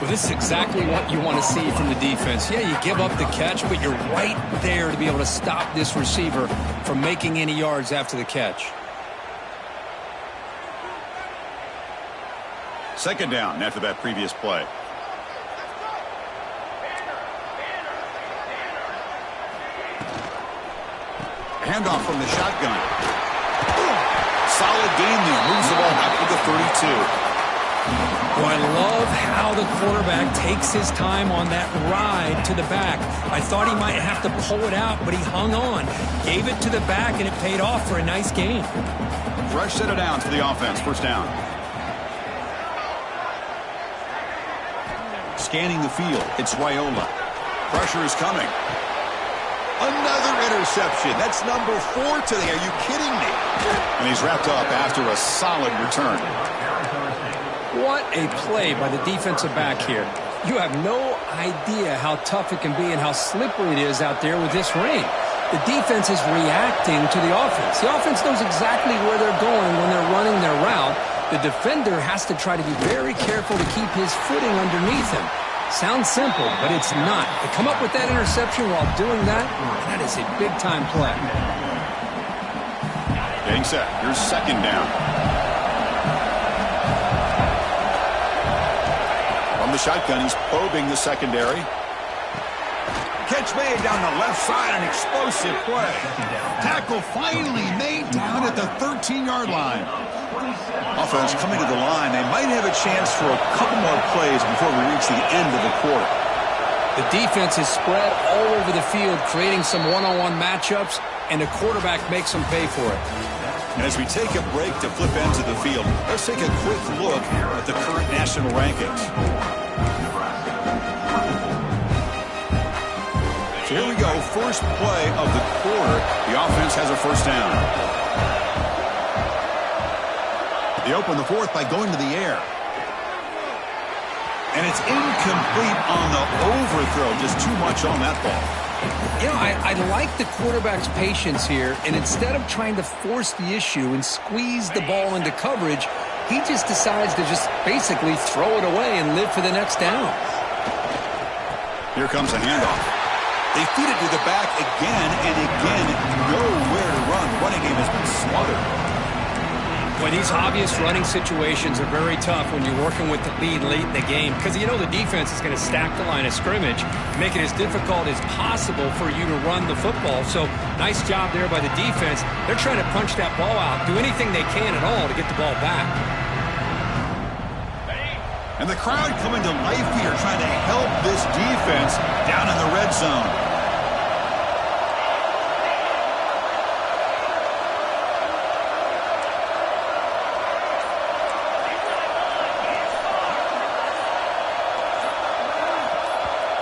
Well, this is exactly what you want to see from the defense. Yeah, you give up the catch, but you're right there to be able to stop this receiver from making any yards after the catch. Second down after that previous play. Handoff from the shotgun. Solid gain there. Moves the ball back to the 32. Well, I love how the quarterback takes his time on that ride to the back. I thought he might have to pull it out, but he hung on. Gave it to the back, and it paid off for a nice gain. Fresh set of downs for the offense. First down. Scanning the field. It's Raiola. Pressure is coming. Another interception. That's number 4 today. Are you kidding me? And he's wrapped up after a solid return. What a play by the defensive back here. You have no idea how tough it can be and how slippery it is out there with this rain. The defense is reacting to the offense. The offense knows exactly where they're going when they're running their route. The defender has to try to be very careful to keep his footing underneath him. Sounds simple, but it's not. To come up with that interception while doing that, that is a big-time play. Getting set. Here's second down. From the shotgun, he's probing the secondary. Catch made down the left side, an explosive play. Tackle finally made down at the 13-yard line. Offense coming to the line. They might have a chance for a couple more plays before we reach the end of the quarter. The defense is spread all over the field, creating some one-on-one matchups, and the quarterback makes them pay for it. And as we take a break to flip ends of the field, let's take a quick look at the current national rankings. So here we go. First play of the quarter. The offense has a first down. They open the fourth by going to the air. And it's incomplete on the overthrow. Just too much on that ball. You know, I like the quarterback's patience here, and instead of trying to force the issue and squeeze the ball into coverage, he just decides to just basically throw it away and live for the next down. Here comes a handoff. They feed it to the back again and again. Nowhere to run. Running game has been smothered. Well, these obvious running situations are very tough when you're working with the lead late in the game because you know the defense is going to stack the line of scrimmage, make it as difficult as possible for you to run the football. So nice job there by the defense. They're trying to punch that ball out, do anything they can at all to get the ball back. And the crowd coming to life here, trying to help this defense down in the red zone.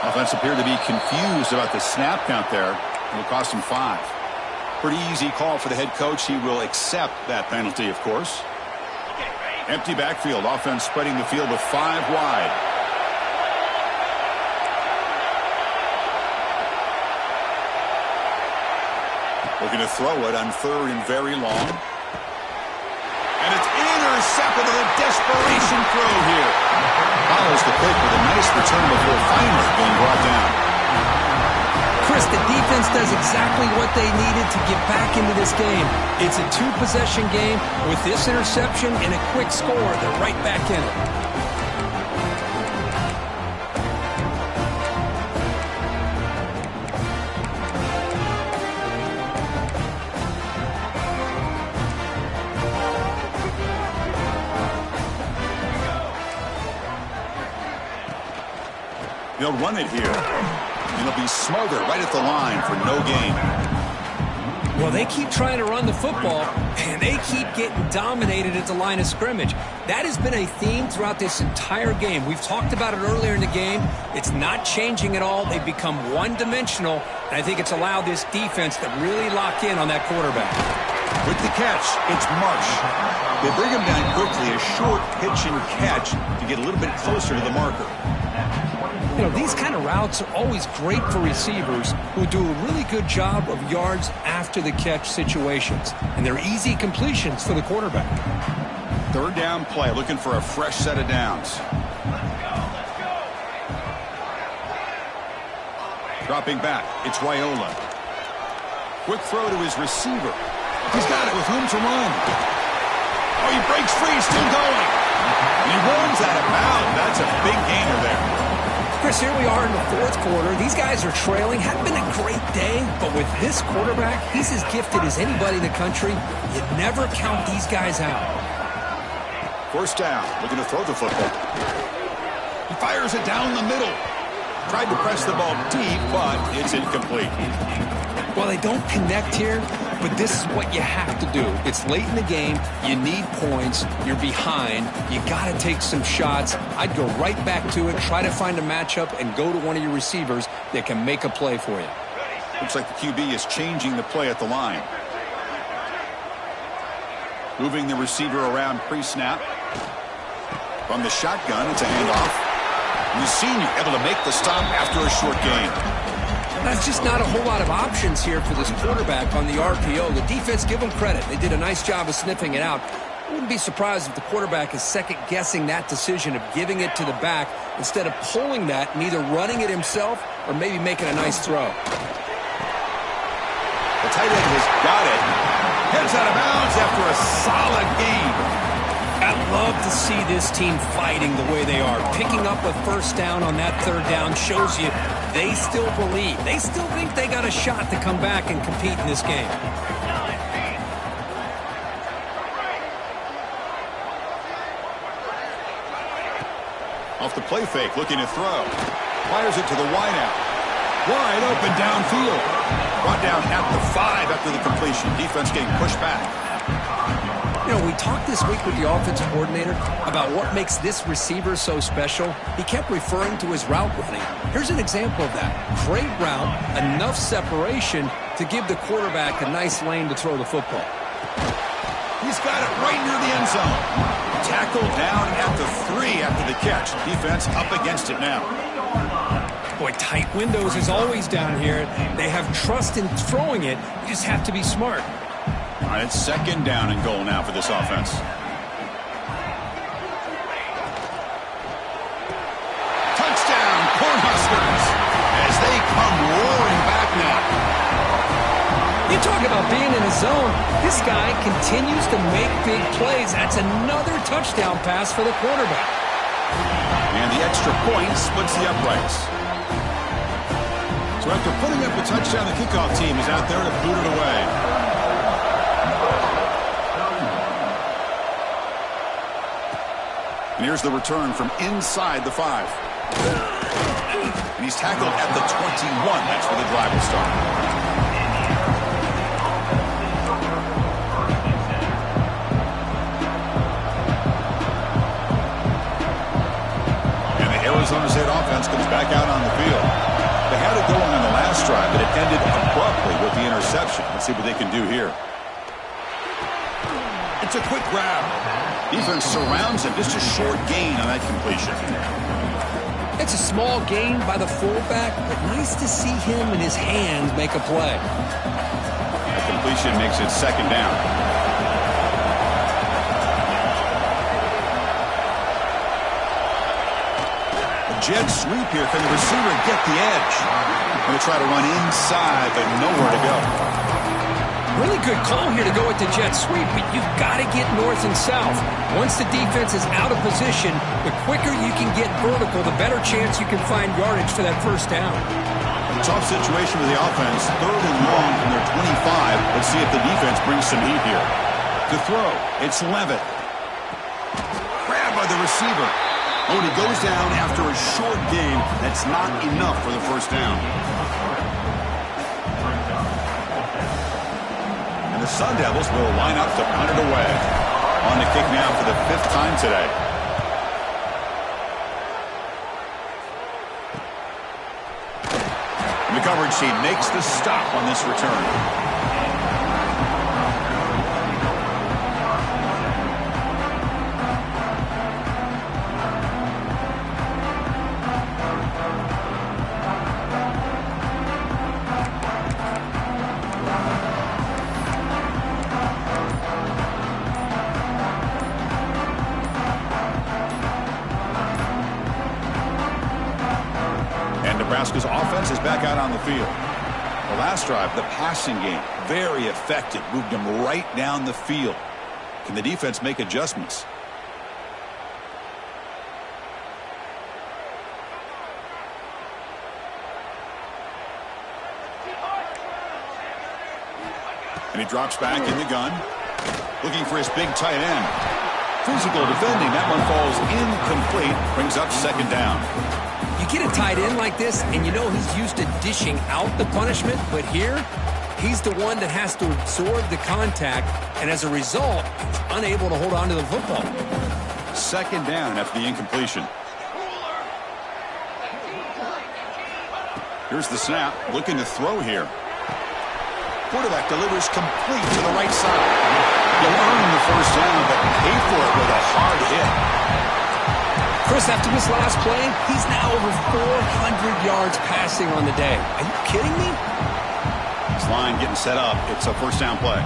Offense appeared to be confused about the snap count there. It will cost him 5. Pretty easy call for the head coach. He will accept that penalty, of course. Empty backfield. Offense spreading the field with 5 wide. Looking to throw it on 3rd and very long. And it's intercepted with a desperation throw here. Follows the pick with a nice return before finally being brought down. Chris, the defense does exactly what they needed to get back into this game. It's a 2-possession game. With this interception and a quick score, they're right back in it. They'll run it here. And it'll be smothered right at the line for no gain. Well, they keep trying to run the football, and they keep getting dominated at the line of scrimmage. That has been a theme throughout this entire game. We've talked about it earlier in the game. It's not changing at all. They've become one-dimensional, and I think it's allowed this defense to really lock in on that quarterback. With the catch, it's Marsh. They bring him down quickly, a short pitch and catch to get a little bit closer to the marker. You know, these kind of routes are always great for receivers who do a really good job of yards after the catch situations. And they're easy completions for the quarterback. Third down play, looking for a fresh set of downs. Dropping back, it's Raiola. Quick throw to his receiver. He's got it with room to run. Oh, he breaks free, still going. And he runs out of bounds. That's a big gainer there. Chris, here we are in the fourth quarter. These guys are trailing. Hadn't been a great day, but with this quarterback, he's as gifted as anybody in the country. You never count these guys out. First down, looking to throw the football. He fires it down the middle. Tried to press the ball deep, but it's incomplete. Well, they don't connect here, but this is what you have to do. It's late in the game. You need points. You're behind. You got to take some shots. I'd go right back to it, try to find a matchup, and go to one of your receivers that can make a play for you. Looks like the QB is changing the play at the line. Moving the receiver around pre-snap. From the shotgun, it's a handoff. And the senior able to make the stop after a short gain. That's just not a whole lot of options here for this quarterback on the RPO. The defense, give them credit. They did a nice job of sniffing it out. I wouldn't be surprised if the quarterback is second-guessing that decision of giving it to the back instead of pulling that and either running it himself or maybe making a nice throw. The tight end has got it. Heads out of bounds after a solid gain. I love to see this team fighting the way they are. Picking up a first down on that third down shows you they still believe. They still think they got a shot to come back and compete in this game. Off the play fake, looking to throw. Fires it to the wideout. Wide open downfield. Brought down at the 5 after the completion. Defense getting pushed back. You know, we talked this week with the offensive coordinator about what makes this receiver so special. He kept referring to his route running. Here's an example of that. Great route, enough separation to give the quarterback a nice lane to throw the football. He's got it right near the end zone. Tackled down at the 3 after the catch. Defense up against it now. Boy, tight windows is always down here. They have trust in throwing it. You just have to be smart. All right, it's second down and goal now for this offense. Touchdown, Cornhuskers, as they come roaring back now. You talk about being in the zone. This guy continues to make big plays. That's another touchdown pass for the quarterback. And the extra point splits the uprights. So after putting up a touchdown, the kickoff team is out there to boot it away. And here's the return from inside the 5. And he's tackled at the 21. That's where the drive will start. And the Arizona State offense comes back out on the field. They had it going on the last drive, but it ended abruptly with the interception. Let's see what they can do here. It's a quick grab. Defense surrounds him. Just a short gain on that completion. It's a small gain by the fullback, but nice to see him and his hands make a play. The completion makes it second down. A jet sweep here. Can the receiver get the edge? Going to try to run inside, but nowhere to go. Really good call here to go with the jet sweep, but you've got to get north and south. Once the defense is out of position, the quicker you can get vertical, the better chance you can find yardage for that first down. Tough situation with the offense. Third and long from their 25. Let's see if the defense brings some heat here. To throw, it's Levitt. Grabbed by the receiver. Oh, and he goes down after a short gain. That's not enough for the first down. The Sun Devils will line up to punt it away. On the kick now for the 5th time today. And the coverage team makes the stop on this return. Nebraska's offense is back out on the field. The last drive, the passing game, very effective. Moved them right down the field. Can the defense make adjustments? And he drops back in the gun. Looking for his big tight end. Physical defending. That one falls incomplete. Brings up second down. You get a tight end like this, and you know he's used to dishing out the punishment, but here, he's the one that has to absorb the contact, and as a result, he's unable to hold on to the football. Second down after the incompletion. Here's the snap. Looking to throw here. Quarterback delivers complete to the right side. You'll earn the first down, but pay for it with a hard hit. Chris, after this last play, he's now over 400 yards passing on the day. Are you kidding me? This line getting set up. It's a first down play.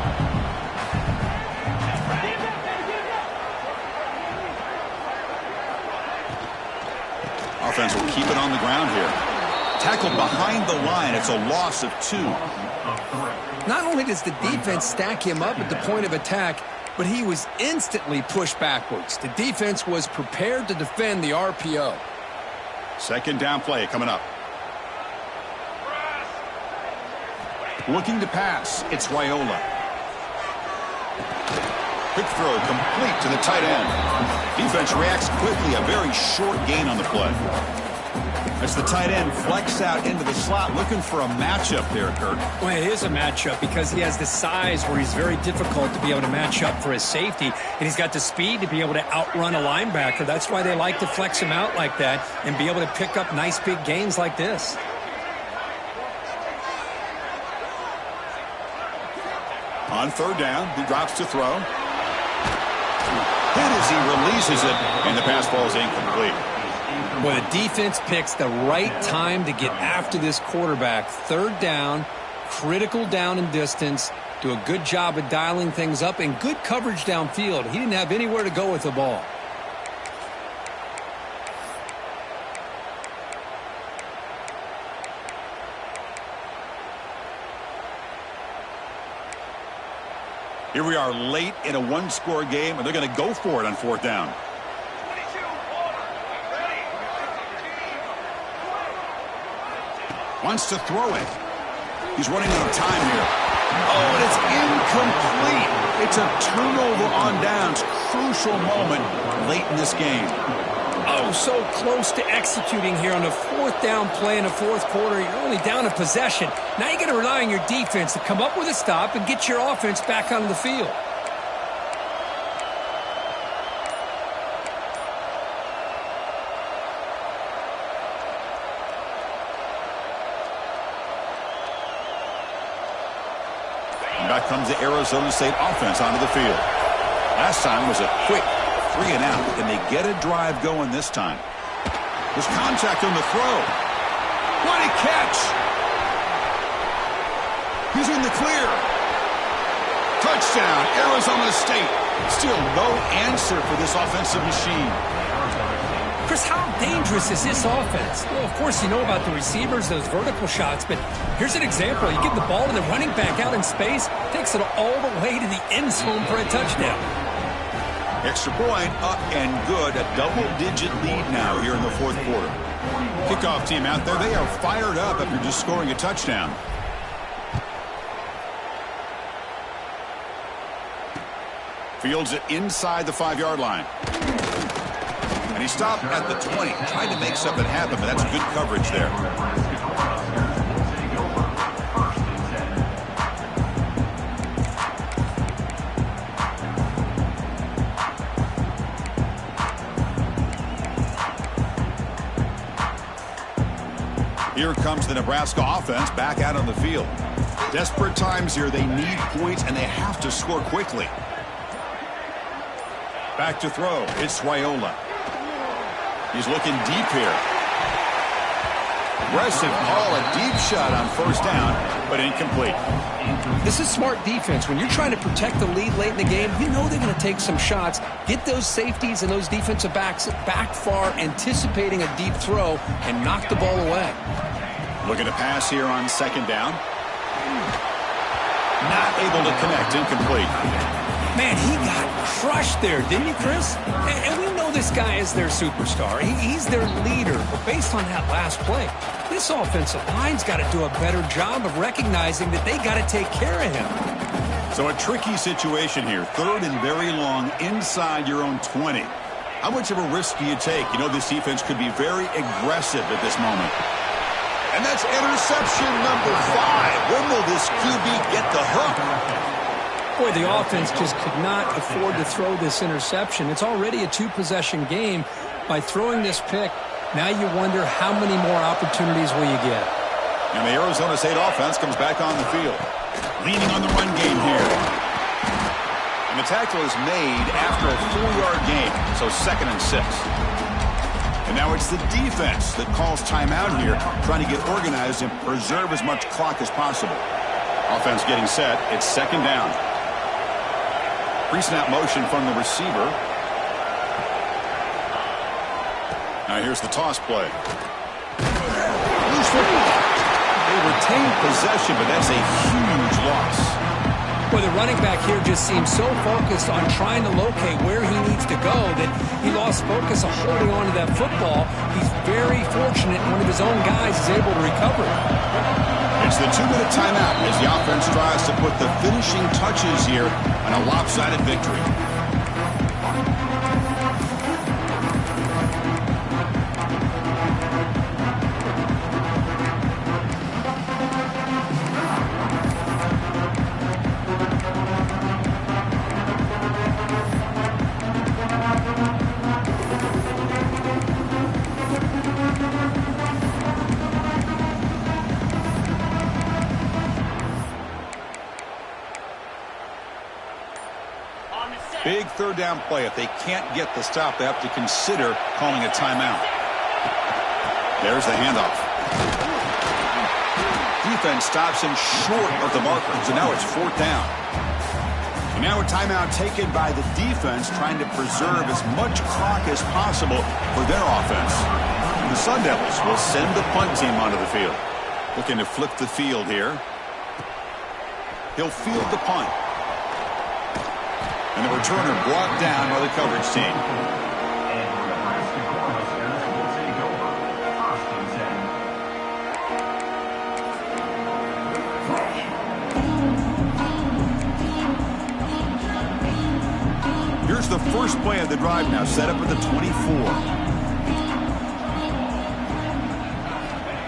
Offense will keep it on the ground here. Tackled behind the line. It's a loss of 2. Not only does the defense stack him up at the point of attack, but he was instantly pushed backwards. The defense was prepared to defend the RPO. Second down play coming up. Looking to pass. It's Raiola. Quick throw complete to the tight end. Defense reacts quickly. A very short gain on the play. As the tight end flex out into the slot, looking for a matchup there, Kurt. Well, it is a matchup because he has the size where he's very difficult to be able to match up for his safety, and he's got the speed to be able to outrun a linebacker. That's why they like to flex him out like that and be able to pick up nice big gains like this. On third down, he drops to throw. Hit as he releases it, and the pass ball is incomplete. Well, the defense picks the right time to get after this quarterback. Third down, critical down and distance. Do a good job of dialing things up and good coverage downfield. He didn't have anywhere to go with the ball. Here we are late in a one-score game, and they're going to go for it on fourth down. Wants to throw it. He's running out of time here. Oh, and it's incomplete. It's a turnover on downs. Crucial moment late in this game. Oh, so close to executing here on the fourth down play in the fourth quarter. You're only down a possession. Now you got to rely on your defense to come up with a stop and get your offense back onto the field. Back comes the Arizona State offense onto the field. Last time was a quick 3 and out. Can they get a drive going this time? There's contact on the throw. What a catch! He's in the clear. Touchdown, Arizona State. Still no answer for this offensive machine. Chris, how dangerous is this offense? Well, of course, you know about the receivers, those vertical shots, but here's an example. You give the ball to the running back out in space, takes it all the way to the end zone for a touchdown. Extra point, up and good. A double-digit lead now here in the fourth quarter. Kickoff team out there, they are fired up after just scoring a touchdown. Fields it inside the 5-yard line. And he stopped at the 20, trying to make something happen, but that's good coverage there. Here comes the Nebraska offense back out on the field. Desperate times here. They need points, and they have to score quickly. Back to throw. It's Raiola. He's looking deep here. Aggressive call, a deep shot on first down, but incomplete. This is smart defense. When you're trying to protect the lead late in the game, you know they're going to take some shots. Get those safeties and those defensive backs back far, anticipating a deep throw, and knock the ball away. Looking to pass here on second down. Not able to connect. Incomplete. Man, he got crushed there, didn't he, Chris? And we know this guy is their superstar. He's their leader. But based on that last play, this offensive line's got to do a better job of recognizing that they got to take care of him. So a tricky situation here. 3rd and very long inside your own 20. How much of a risk do you take? You know this defense could be very aggressive at this moment. And that's interception number 5. When will this QB get the hook? Boy, the offense just could not afford to throw this interception. It's already a 2-possession game. By throwing this pick, now you wonder how many more opportunities will you get. And the Arizona State offense comes back on the field. Leaning on the run game here. And the tackle is made after a 4-yard gain, so 2nd and 6. And now it's the defense that calls timeout here, trying to get organized and preserve as much clock as possible. Offense getting set. It's 2nd down. Pre-snap motion from the receiver. Now here's the toss play. Loose football. They retain possession, but that's a huge loss. Well, the running back here just seems so focused on trying to locate where he needs to go that he lost focus of holding on to that football. He's very fortunate one of his own guys is able to recover it. It's the 2-minute timeout as the offense tries to put the finishing touches here on a lopsided victory. Big 3rd down play. If they can't get the stop, they have to consider calling a timeout. There's the handoff. Defense stops him short of the marker, so now it's 4th down. And now a timeout taken by the defense, trying to preserve as much clock as possible for their offense. The Sun Devils will send the punt team onto the field. Looking to flip the field here. He'll field the punt. And the returner brought down by the coverage team. Here's the first play of the drive now, set up at the 24.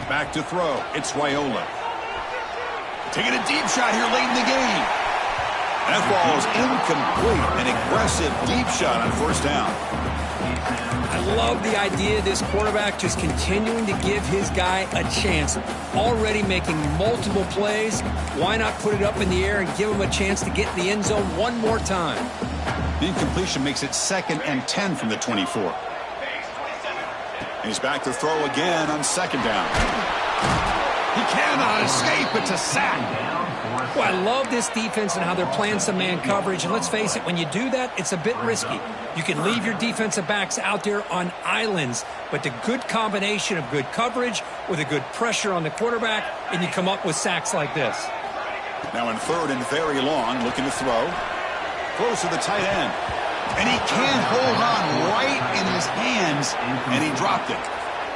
Back to throw. It's Raiola. Taking a deep shot here late in the game. That ball is incomplete. An aggressive deep shot on 1st down. I love the idea of this quarterback just continuing to give his guy a chance. Already making multiple plays. Why not put it up in the air and give him a chance to get in the end zone one more time? The incompletion makes it 2nd and 10 from the 24. He's back to throw again on 2nd down. He cannot escape. It's a sack. Well, I love this defense and how they're playing some man coverage. And let's face it, when you do that, it's a bit risky. You can leave your defensive backs out there on islands, but the good combination of good coverage with a good pressure on the quarterback, and you come up with sacks like this. Now in 3rd and very long, looking to throw. Close to the tight end. And he can't hold on right in his hands, and he dropped it.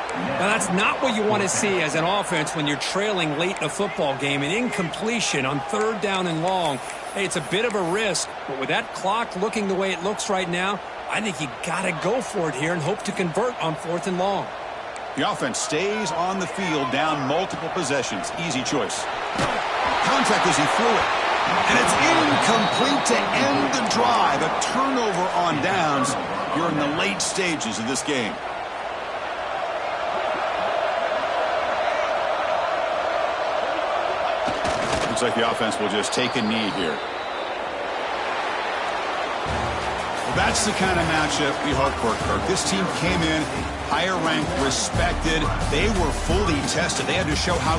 Now, that's not what you want to see as an offense when you're trailing late in a football game. An incompletion on 3rd down and long. Hey, it's a bit of a risk, but with that clock looking the way it looks right now, I think you got to go for it here and hope to convert on 4th and long. The offense stays on the field down multiple possessions. Easy choice. Contact as he threw it. And it's incomplete to end the drive. A turnover on downs here in the late stages of this game. Looks like the offense will just take a knee here. Well, that's the kind of matchup we hope for, Kirk. This team came in higher ranked, respected. They were fully tested. They had to show how